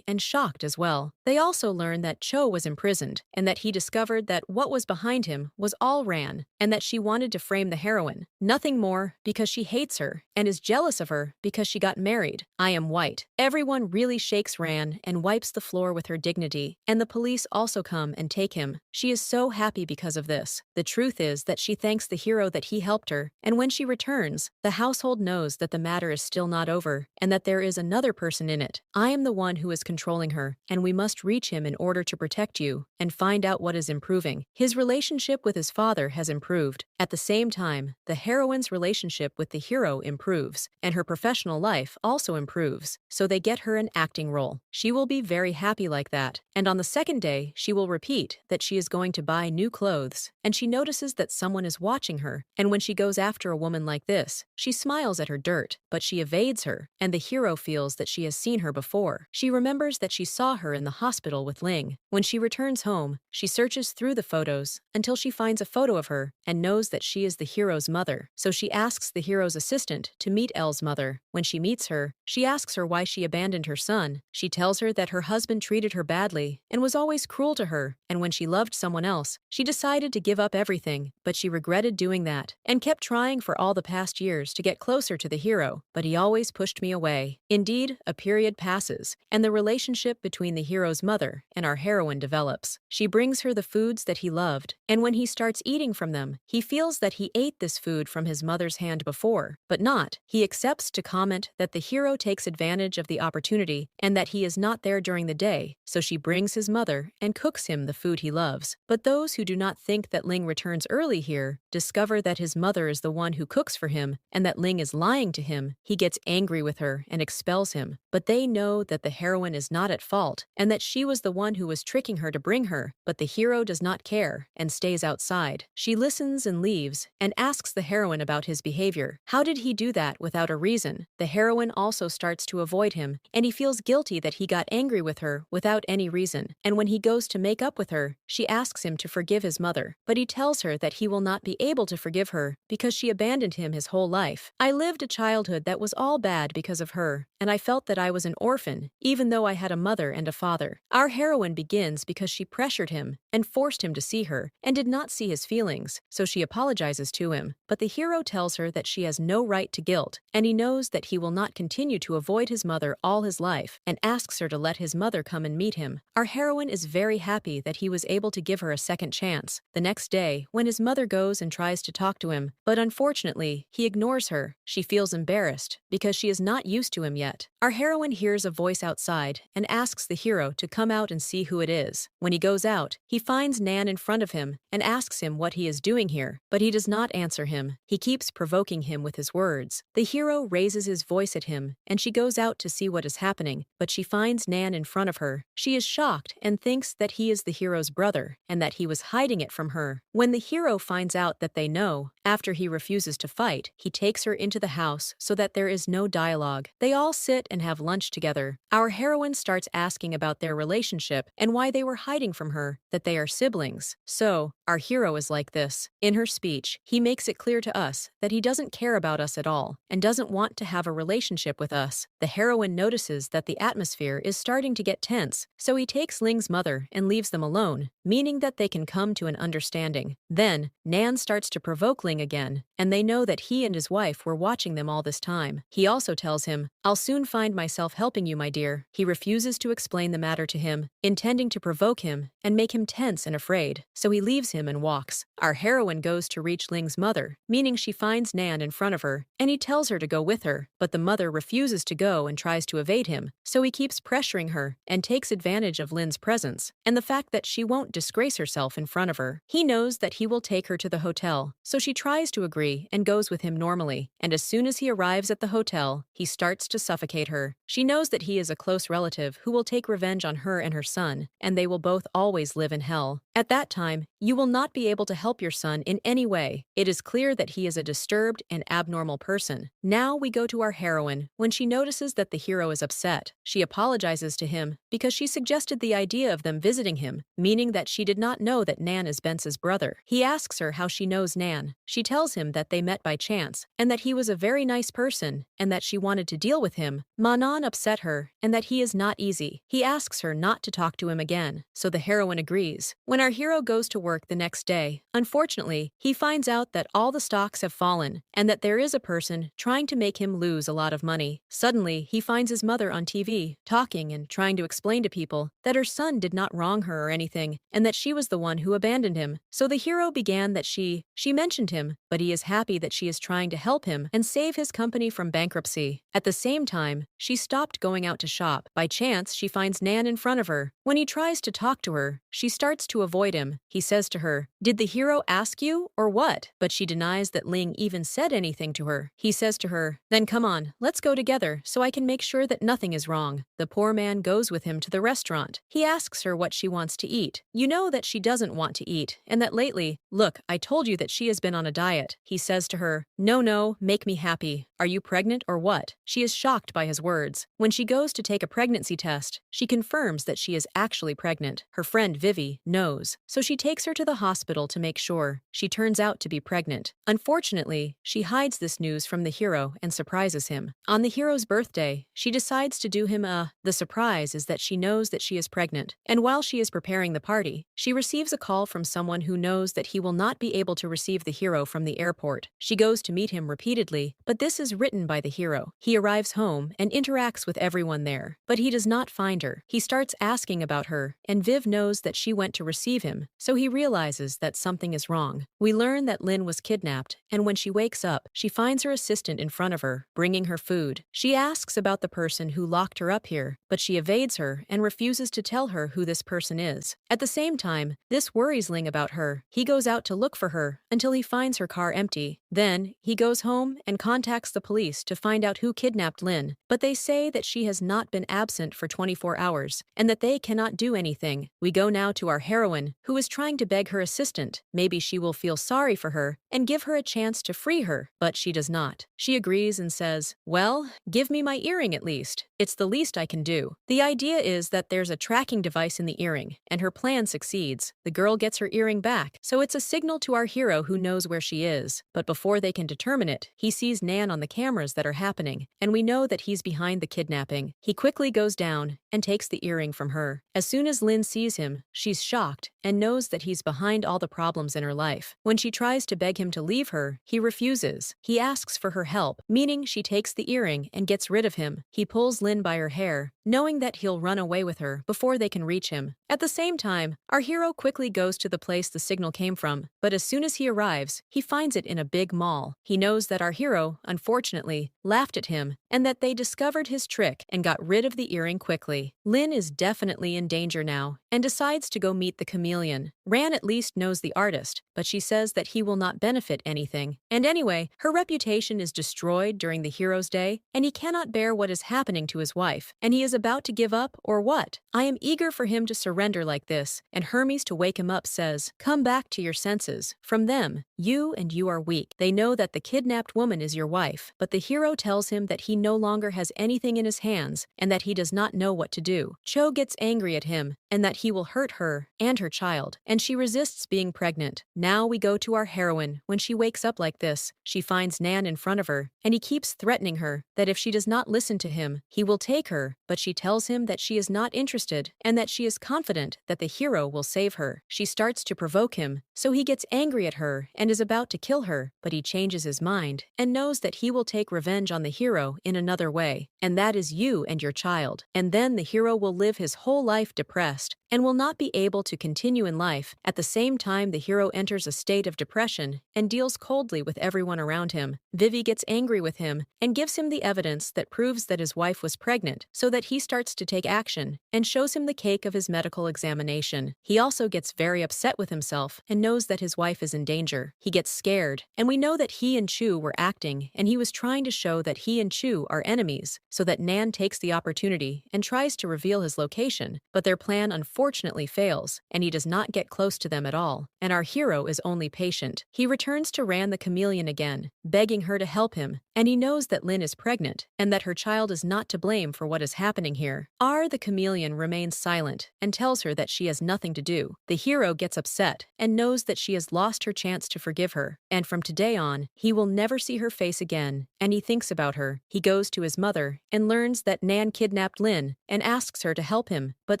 and shocked as well. They also learn that Cho was imprisoned, and that he discovered that what was behind him was all Ran, and that she wanted to frame the heroine. Nothing more, because she hates her, and is jealous of her because she got married. I am white. Everyone really shakes Ran and wipes the floor with her dignity, and the police also come and take him. She is so happy because of this. The truth is that she thanks the hero that he helped her, and when she returns, the household knows that the matter is still not over, and that there is another person in it. I am the one who is controlling her, and we must reach him in order to protect you, and find out what is improving. His relationship with his father has improved. At the same time, the heroine's relationship with the hero improves, and her professional life also improves, so they get her an acting role. She will be very happy like that, and on the second day, she will repeat that she is going to buy new clothes, and she notices that someone is watching her, and when she goes after a woman like this, she smiles at her dirt, but she evades her, and the hero feels that she has seen her before. She remembers that she saw her in the hospital with Ling. When she returns home, she searches through the photos until she finds a photo of her and knows that she is the hero's mother. So she asks the hero's assistant to meet Elle's mother. When she meets her, she asks her why she abandoned her son. She tells her that her husband treated her badly and was always cruel to her, and when she loved someone else, she decided to give up everything, but she regretted doing that and kept trying for all the past years to get closer to the hero, but he always pushed me away. Indeed, a period passes, and the relationship between the hero's mother and our heroine develops. She brings her the foods that he loved, and when he starts eating from them, he feels that he ate this food from his mother's hand before, but not. He accepts to comment that the hero takes advantage of the opportunity and that he is not there during the day, so she brings his mother and cooks him the food he loves. But those who do not think that Ling returns early here discover that his mother is the one who cooks for him and that Ling is lying to him. He gets angry with her and expels him, but they know that the heroine is not at fault and that she was the one who was tricking her to bring her, but the hero does not care and stays outside. She listens and leaves and asks the heroine about his behavior. How did he do that without a reason? The heroine also starts to avoid him, and he feels guilty that he got angry with her without any reason. And when he goes to make up with her, she asks him to forgive his mother, but he tells her that he will not be able to forgive her because because she abandoned him his whole life. I lived a childhood that was all bad because of her, and I felt that I was an orphan, even though I had a mother and a father. Our heroine begins because she pressured him and forced him to see her, and did not see his feelings, so she apologizes to him. But the hero tells her that she has no right to guilt, and he knows that he will not continue to avoid his mother all his life, and asks her to let his mother come and meet him. Our heroine is very happy that he was able to give her a second chance. The next day, when his mother goes and tries to talk to him, but unfortunately, he ignores her, she feels embarrassed because she is not used to him yet. Our heroine hears a voice outside and asks the hero to come out and see who it is. When he goes out, he finds Nan in front of him and asks him what he is doing here, but he does not answer him. He keeps provoking him with his words. The hero raises his voice at him, and she goes out to see what is happening, but she finds Nan in front of her. She is shocked and thinks that he is the hero's brother, and that he was hiding it from her. When the hero finds out that they know, after he refuses to fight, he takes her into the house so that there is no dialogue. They all sit and have lunch together. Our heroine starts asking about their relationship and why they were hiding from her, that they are siblings. So, our hero is like this. In her speech, he makes it clear to us that he doesn't care about us at all and doesn't want to have a relationship with us. The heroine notices that the atmosphere is starting to get tense, so he takes Ling's mother and leaves them alone, meaning that they can come to an understanding. Then, Nan starts to provoke Ling again, and they know that he and his wife were watching them all this time. He also tells him, "I'll soon find myself helping you, my dear." He refuses to explain the matter to him, intending to provoke him and make him tense and afraid, so he leaves him and walks. Our heroine goes to reach Ling's mother, meaning she finds Nan in front of her, and he tells her to go with her, but the mother refuses to go and tries to evade him, so he keeps pressuring her and takes advantage of Lin's presence and the fact that she won't disgrace herself in front of her. He knows that he will take her to the hotel, so she tries to agree and goes with him normally, and as soon as he arrives at the hotel, he starts to suffocate her. She knows that he is a close relative who will take revenge on her and her son, and they will both always live in hell. At that time, you will not be able to help your son in any way. It is clear that he is a disturbed and abnormal person. Now we go to our heroine. When she notices that the hero is upset, she apologizes to him because she suggested the idea of them visiting him, meaning that she did not know that Nan is Bence's brother. He asks her how she knows Nan. She tells him that they met by chance, and that he was a very nice person, and that she wanted to deal with him. Manon upset her, and that he is not easy. He asks her not to talk to him again, so the heroine agrees. When our hero goes to work the next day, unfortunately, he finds out that all the stocks have fallen, and that there is a person trying to make him lose a lot of money. Suddenly, he finds his mother on TV, talking and trying to explain to people that her son did not wrong her or anything, and that she was the one who abandoned him. So the hero began that she mentioned him, but he is happy that she is trying to help him and save his company from bankruptcy. At the same time, she stopped going out to shop. By chance, she finds Nan in front of her. When he tries to talk to her, she starts to avoid him. He says to her, "Did the hero ask you, or what?" But she denies that Ling even said anything to her. He says to her, "Then come on, let's go together so I can make sure that nothing is wrong." The poor man goes with him to the restaurant. He asks her what she wants to eat. You know that she doesn't want to eat, and that lately, "Look, I told you that she has been on a diet." He says to her, No, make me happy. Are you pregnant or what?" She is shocked by his words. When she goes to take a pregnancy test, she confirms that she is actually pregnant. Her friend Vivi knows, so she takes her to the hospital to make sure. She turns out to be pregnant. Unfortunately, she hides this news from the hero and surprises him. On the hero's birthday, she decides to do him the surprise is that she knows that she is pregnant, and while she is preparing the party, she receives a call from someone who knows that he will not be able to receive the hero from the airport. She goes to meet him repeatedly, but this is written by the hero. He arrives home and interacts with everyone there, but he does not find her. He starts asking about her, and Viv knows that she went to receive him, so he realizes that something is wrong. We learn that Lin was kidnapped, and when she wakes up, she finds her assistant in front of her, bringing her food. She asks about the person who locked her up here, but she evades her and refuses to tell her who this person is. At the same time, this worries Ling about her. He goes out to look for her until he finds her car empty. Then, he goes home and contacts the police to find out who kidnapped Lin, but they say that she has not been absent for 24 hours, and that they cannot do anything. We go now to our heroine, who is trying to beg her assistant. Maybe she will feel sorry for her and give her a chance to free her, but she does not. She agrees and says, "Well, give me my earring at least. It's the least I can do." The idea is that there's a tracking device in the earring, and her plan succeeds. The girl gets her earring back, so it's a signal to our hero who knows where she is. But before before they can determine it, he sees Nan on the cameras that are happening, and we know that he's behind the kidnapping. He quickly goes down and takes the earring from her. As soon as Lin sees him, she's shocked and knows that he's behind all the problems in her life. When she tries to beg him to leave her, he refuses. He asks for her help, meaning she takes the earring and gets rid of him. He pulls Lin by her hair, knowing that he'll run away with her before they can reach him. At the same time, our hero quickly goes to the place the signal came from, but as soon as he arrives, he finds it in a big mall. He knows that our hero, unfortunately, laughed at him, and that they discovered his trick and got rid of the earring quickly. Lin is definitely in danger now, and decides to go meet the chameleon. Ran at least knows the artist, but she says that he will not benefit anything. And anyway, her reputation is destroyed during the hero's day, and he cannot bear what is happening to his wife, and he is about to give up, or what? I am eager for him to surrender like this, and Hermes, to wake him up, says, "Come back to your senses. From them, you are weak. They know that the kidnapped woman is your wife." But the hero tells him that he no longer has anything in his hands, and that he does not know what to do. Cho gets angry at him, and that he will hurt her and her child, and she resists being pregnant. Now we go to our heroine. When she wakes up like this, she finds Nan in front of her, and he keeps threatening her that if she does not listen to him, he will take her, but she tells him that she is not interested and that she is confident that the hero will save her. She starts to provoke him, so he gets angry at her and is about to kill her, but he changes his mind and knows that he will take revenge on the hero in another way, and that is you and your child. And then the hero will live his whole life depressed and will not be able to continue in life. At the same time, the hero enters a state of depression and deals coldly with everyone around him. Vivi gets angry with him and gives him the evidence that proves that his wife was pregnant, so that he starts to take action and shows him the cake of his medical examination. He also gets very upset with himself and knows that his wife is in danger. He gets scared, and we know that he and Chu were acting, and he was trying to show that he and Chu are enemies, so that Nan takes the opportunity and tries to reveal his location, but their plan unfortunately fails, and he does not get close to them at all, and our hero is only patient. He returns to Ran the chameleon again, begging her to help him, and he knows that Lin is pregnant, and that her child is not to blame for what is happening here. R the chameleon remains silent and tells her that she has nothing to do. The hero gets upset and knows that she has lost her chance to forgive her, and from today on, he will never see her face again, and he thinks about her. He goes to his mother and learns that Nan kidnapped Lin and asks her to help him, but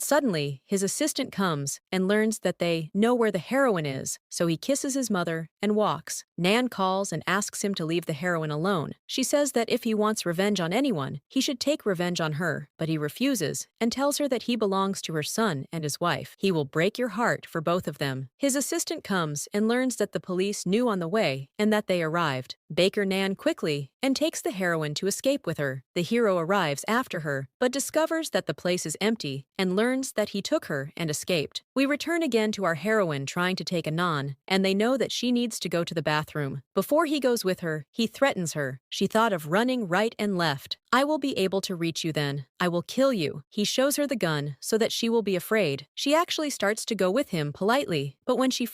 suddenly his assistant comes and learns that they know where the heroine is, so he kisses his mother and walks. Nan calls and asks him to leave the heroine alone. She says that if he wants revenge on anyone, he should take revenge on her, but he refuses and tells her that he belongs to her son and his wife. He will break your heart for both of them. His assistant comes and learns that the police knew on the way and that they arrived. Baker Nan quickly and takes the heroine to escape with her. The hero arrives after her, but discovers that the place is empty and learns that he took her and escaped. We return again to our heroine trying to take a non, and they know that she needs to go to the bathroom. Before he goes with her, he threatens her. She thought of running right and left. "I will be able to reach you then. I will kill you." He shows her the gun so that she will be afraid. She actually starts to go with him politely, but when she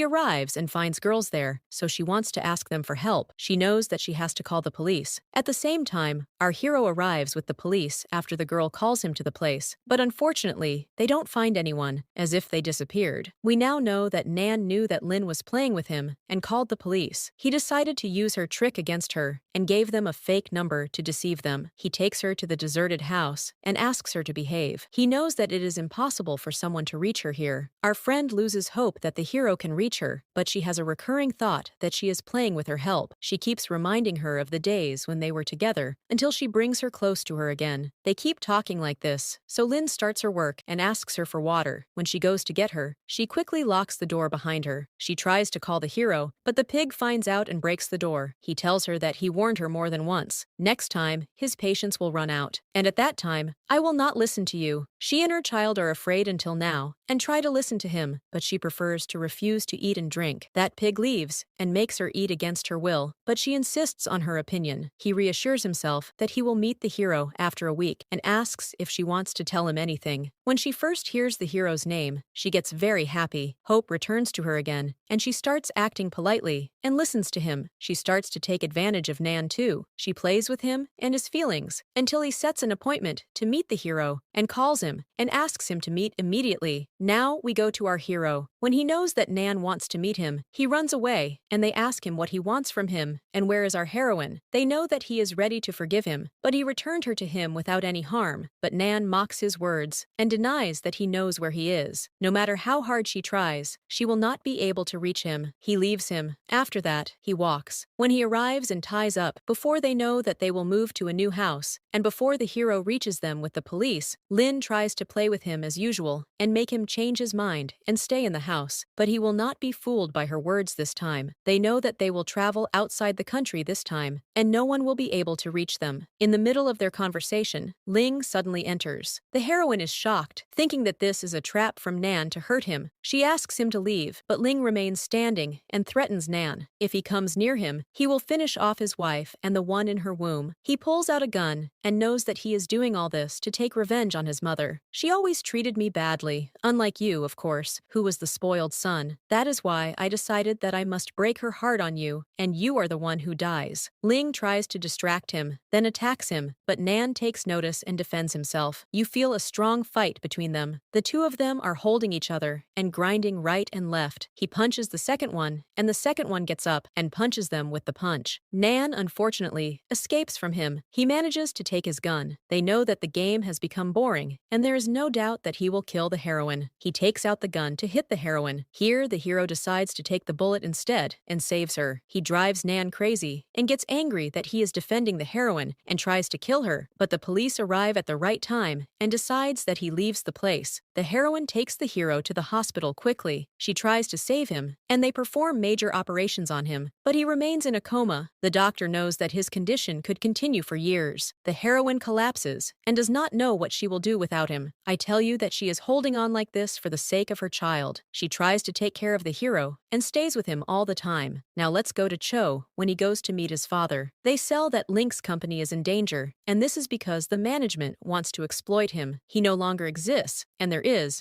arrives and finds girls there, so she wants to ask them for help. She knows that she has to call the police. At the same time, our hero arrives with the police after the girl calls him to the place, but unfortunately, they don't find anyone, as if they disappeared. We now know that Nan knew that Lin was playing with him and called the police. He decided to use her trick against her and gave them a fake number to deceive them. He takes her to the deserted house and asks her to behave. He knows that it is impossible for someone to reach her here. Our friend loses hope that the hero can reach her, but she has a recurring thought that she is playing with her help. She keeps reminding her of the days when they were together until she brings her close to her again. They keep talking like this, so Lin starts her work and asks her for water. When she goes to get her, she quickly locks the door behind her. She tries to call the hero, but the pig finds out and breaks the door. He tells her that he warned her more than once. Next time, his patience will run out, and at that time, "I will not listen to you." She and her child are afraid until now and try to listen to him, but she prefers to refuse to eat and drink. That pig leaves and makes her eat against her will, but she insists on her opinion. He reassures himself that he will meet the hero after a week and asks if she wants to tell him anything. When she first hears the hero's name, she gets very happy. Hope returns to her again, and she starts acting politely and listens to him. She starts to take advantage of Nan too. She plays with him and his feelings until he sets an appointment to meet the hero and calls him and asks him to meet immediately. Now we go to our hero. When he knows that Nan wants to meet him, he runs away, and they ask him what he wants from him, and where is our heroine. They know that he is ready to forgive him, but he returned her to him without any harm. But Nan mocks his words, and denies that he knows where he is. No matter how hard she tries, she will not be able to reach him. He leaves him. After that, he walks. When he arrives and ties up, before they know that they will move to a new house, and before the hero reaches them with the police, Lin tries to play with him as usual, and make him change his mind and stay in the house. But he will not be fooled by her words this time. They know that they will travel outside the country this time, and no one will be able to reach them. In the middle of their conversation, Ling suddenly enters. The heroine is shocked, thinking that this is a trap from Nan to hurt him. She asks him to leave, but Ling remains standing and threatens Nan. If he comes near him, he will finish off his wife and the one in her womb. He pulls out a gun and knows that he is doing all this to take revenge on his mother. She always treated me badly, unlike you, of course, who was the spoiled son. That is why I decided that I must break her heart on you, and you are the one who dies. Ling tries to distract him, then attacks him, but Nan takes notice and defends himself. You feel a strong fight between them. The two of them are holding each other and grinding right and left. He punches the second one, and the second one gets up and punches them with the punch. Nan, unfortunately, escapes from him. He manages to take his gun. They know that the game has become boring, and there is no doubt that he will kill the heroine. He takes out the gun to hit the heroine. Here, the hero decides to take the bullet instead and saves her. He drives Nan crazy and gets angry that he is defending the heroine and tries to kill her, but the police arrive at the right time and decides that he leaves the place. The heroine takes the hero to the hospital quickly. She tries to save him, and they perform major operations on him, but he remains in a coma. The doctor knows that his condition could continue for years. The heroine collapses and does not know what she will do without him. I tell you that she is holding on like this for the sake of her child. She tries to take care of the hero and stays with him all the time. Now let's go to Cho when he goes to meet his father. They sell that Link's company is in danger, and this is because the management wants to exploit him. He no longer exists, and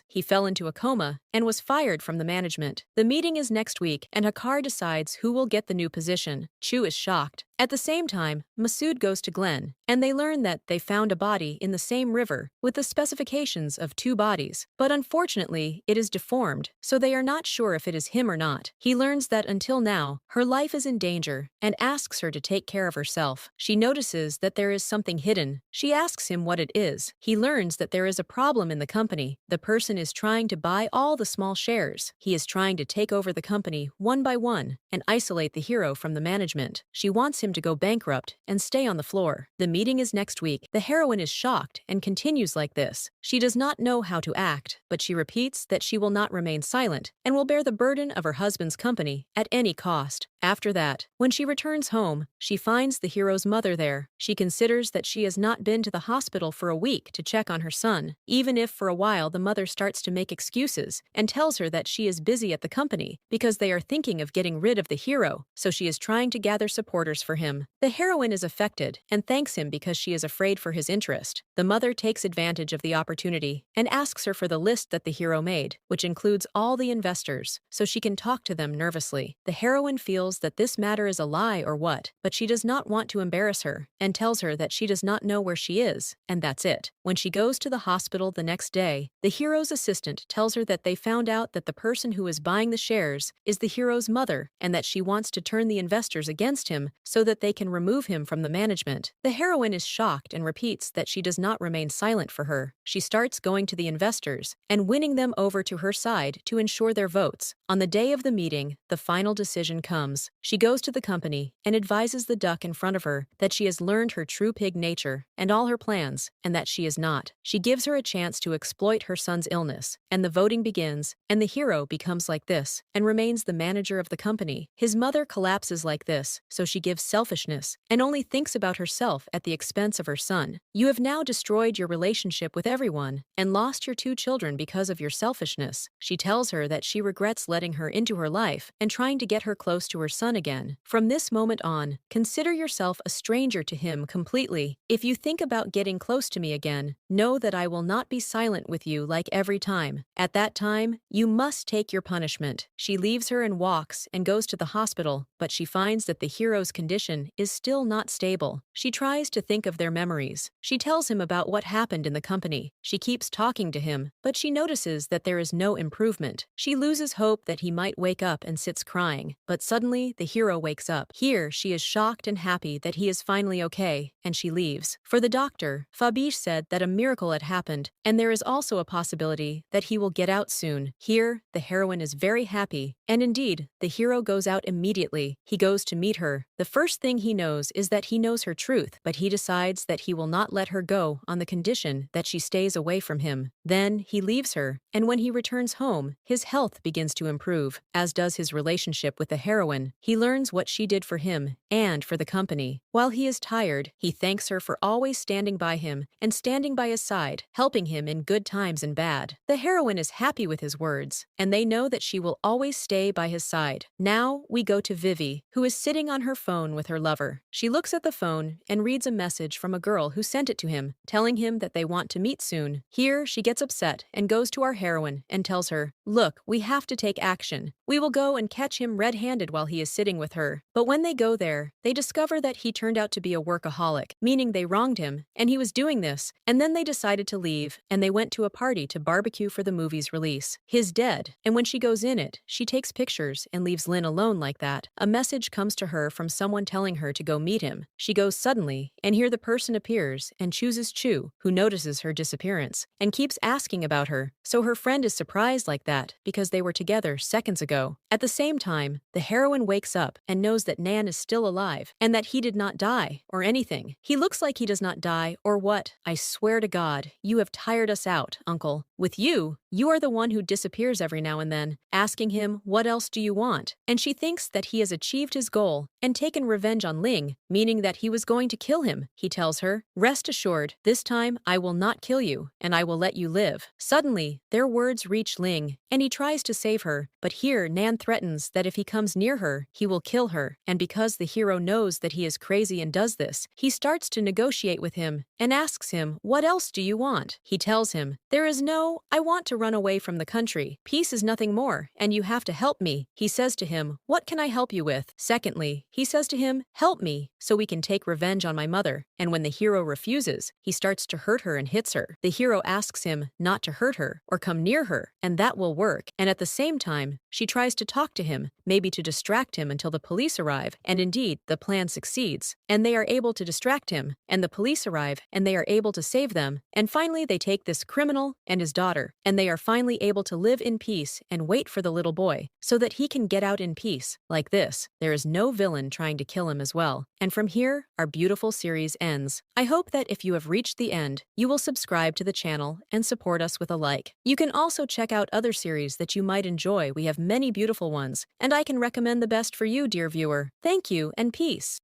he fell into a coma and was fired from the management. The meeting is next week, and Hakar decides who will get the new position. Chu is shocked. At the same time, Masood goes to Glenn, and they learn that they found a body in the same river with the specifications of two bodies, but unfortunately, it is deformed, so they are not sure if it is him or not. He learns that until now, her life is in danger and asks her to take care of herself. She notices that there is something hidden. She asks him what it is. He learns that there is a problem in the company. The person is trying to buy all the small shares. He is trying to take over the company one by one and isolate the hero from the management. She wants him to go bankrupt and stay on the floor. The meeting is next week. The heroine is shocked and continues like this. She does not know how to act, but she repeats that she will not remain silent and will bear the burden of her husband's company at any cost. After that, when she returns home, she finds the hero's mother there. She considers that she has not been to the hospital for a week to check on her son, even if for a while the mother starts to make excuses and tells her that she is busy at the company because they are thinking of getting rid of the hero, so she is trying to gather supporters for him. The heroine is affected and thanks him because she is afraid for his interest. The mother takes advantage of the opportunity and asks her for the list that the hero made, which includes all the investors, so she can talk to them nervously. The heroine feels that this matter is a lie or what, but she does not want to embarrass her and tells her that she does not know where she is, and that's it. When she goes to the hospital the next day, the hero's assistant tells her that they found out that the person who is buying the shares is the hero's mother and that she wants to turn the investors against him so that they can remove him from the management. The heroine is shocked and repeats that she does not remain silent for her. She starts going to the investors and winning them over to her side to ensure their votes. On the day of the meeting, the final decision comes. She goes to the company and advises the duck in front of her that she has learned her true pig nature and all her plans, and that she is not. She gives her a chance to exploit her son's illness, and the voting begins, and the hero becomes like this and remains the manager of the company. His mother collapses like this, so she gives selfishness and only thinks about herself at the expense of her son. You have now destroyed your relationship with everyone and lost your two children because of your selfishness. She tells her that she regrets letting her into her life and trying to get her close to her son again. From this moment on, consider yourself a stranger to him completely. If you think about getting close to me again, know that I will not be silent with you like every time. At that time, you must take your punishment." She leaves her and walks and goes to the hospital, but she finds that the hero's condition is still not stable. She tries to think of their memories. She tells him about what happened in the company. She keeps talking to him, but she notices that there is no improvement. She loses hope that he might wake up and sits crying, but suddenly the hero wakes up. Here, she is shocked and happy that he is finally okay, and she leaves. For the doctor, Fabiche said that a miracle had happened, and there is also a possibility that he will get out soon. Here, the heroine is very happy, and indeed, the hero goes out immediately. He goes to meet her. The first thing he knows is that he knows her truth, but he decides that he will not let her go on the condition that she stays away from him. Then he leaves her, and when he returns home, his health begins to improve, as does his relationship with the heroine. He learns what she did for him and for the company. While he is tired, he thanks her for always standing by him and standing by his side, helping him in good times and bad. The heroine is happy with his words, and they know that she will always stay by his side. Now we go to Vivi, who is sitting on her phone with her lover. She looks at the phone and reads a message from a girl who sent it to him, telling him that they want to meet soon. Here, she gets upset and goes to our heroine and tells her, "Look, we have to take action. We will go and catch him red-handed while he is sitting with her." But when they go there, they discover that he turned out to be a workaholic, meaning they wronged him, and he was doing this, and then they decided to leave, and they went to a party to barbecue for the movie's release. He's dead, and when she goes in it, she takes pictures and leaves Lin alone like that. A message comes to her from someone telling her to go meet him. She goes suddenly, and here the person appears and chooses Chu, who notices her disappearance, and keeps asking about her, so her friend is surprised like that because they were together seconds ago. At the same time, the heroine wakes up and knows that Nan is still alive, and that he did not die, or anything. He looks like he does not die, or what? I swear to God, you have tired us out, uncle. With you are the one who disappears every now and then, asking him, "What else do you want?" And she thinks that he has achieved his goal and taken revenge on Ling, meaning that he was going to kill him. He tells her, "Rest assured, this time I will not kill you, and I will let you live." Suddenly, their words reach Ling, and he tries to save her, but here Nan threatens that if he comes near her, he will kill her, and because the hero knows that he is crazy and does this, he starts to negotiate with him and asks him, "What else do you want?" He tells him, "There is no, I want to run away from the country. Peace is nothing more, and you have to help me." He says to him, "What can I help you with?" Secondly, he says to him, "Help me, so we can take revenge on my mother." And when the hero refuses, he starts to hurt her and hits her. The hero asks him not to hurt her or come near her, and that will work. And at the same time, she tries to talk to him, maybe to distract him until the police arrive, and indeed, the plan succeeds. And they are able to distract him, and the police arrive, and they are able to save them. And finally, they take this criminal and his daughter, and they are finally able to live in peace and wait for the little boy, so that he can get out in peace. Like this, there is no villain trying to kill him as well. And from here, our beautiful series ends. I hope that if you have reached the end, you will subscribe to the channel and support us with a like. You can also check out other series that you might enjoy. We have many beautiful ones, and I can recommend the best for you, dear viewer. Thank you and peace.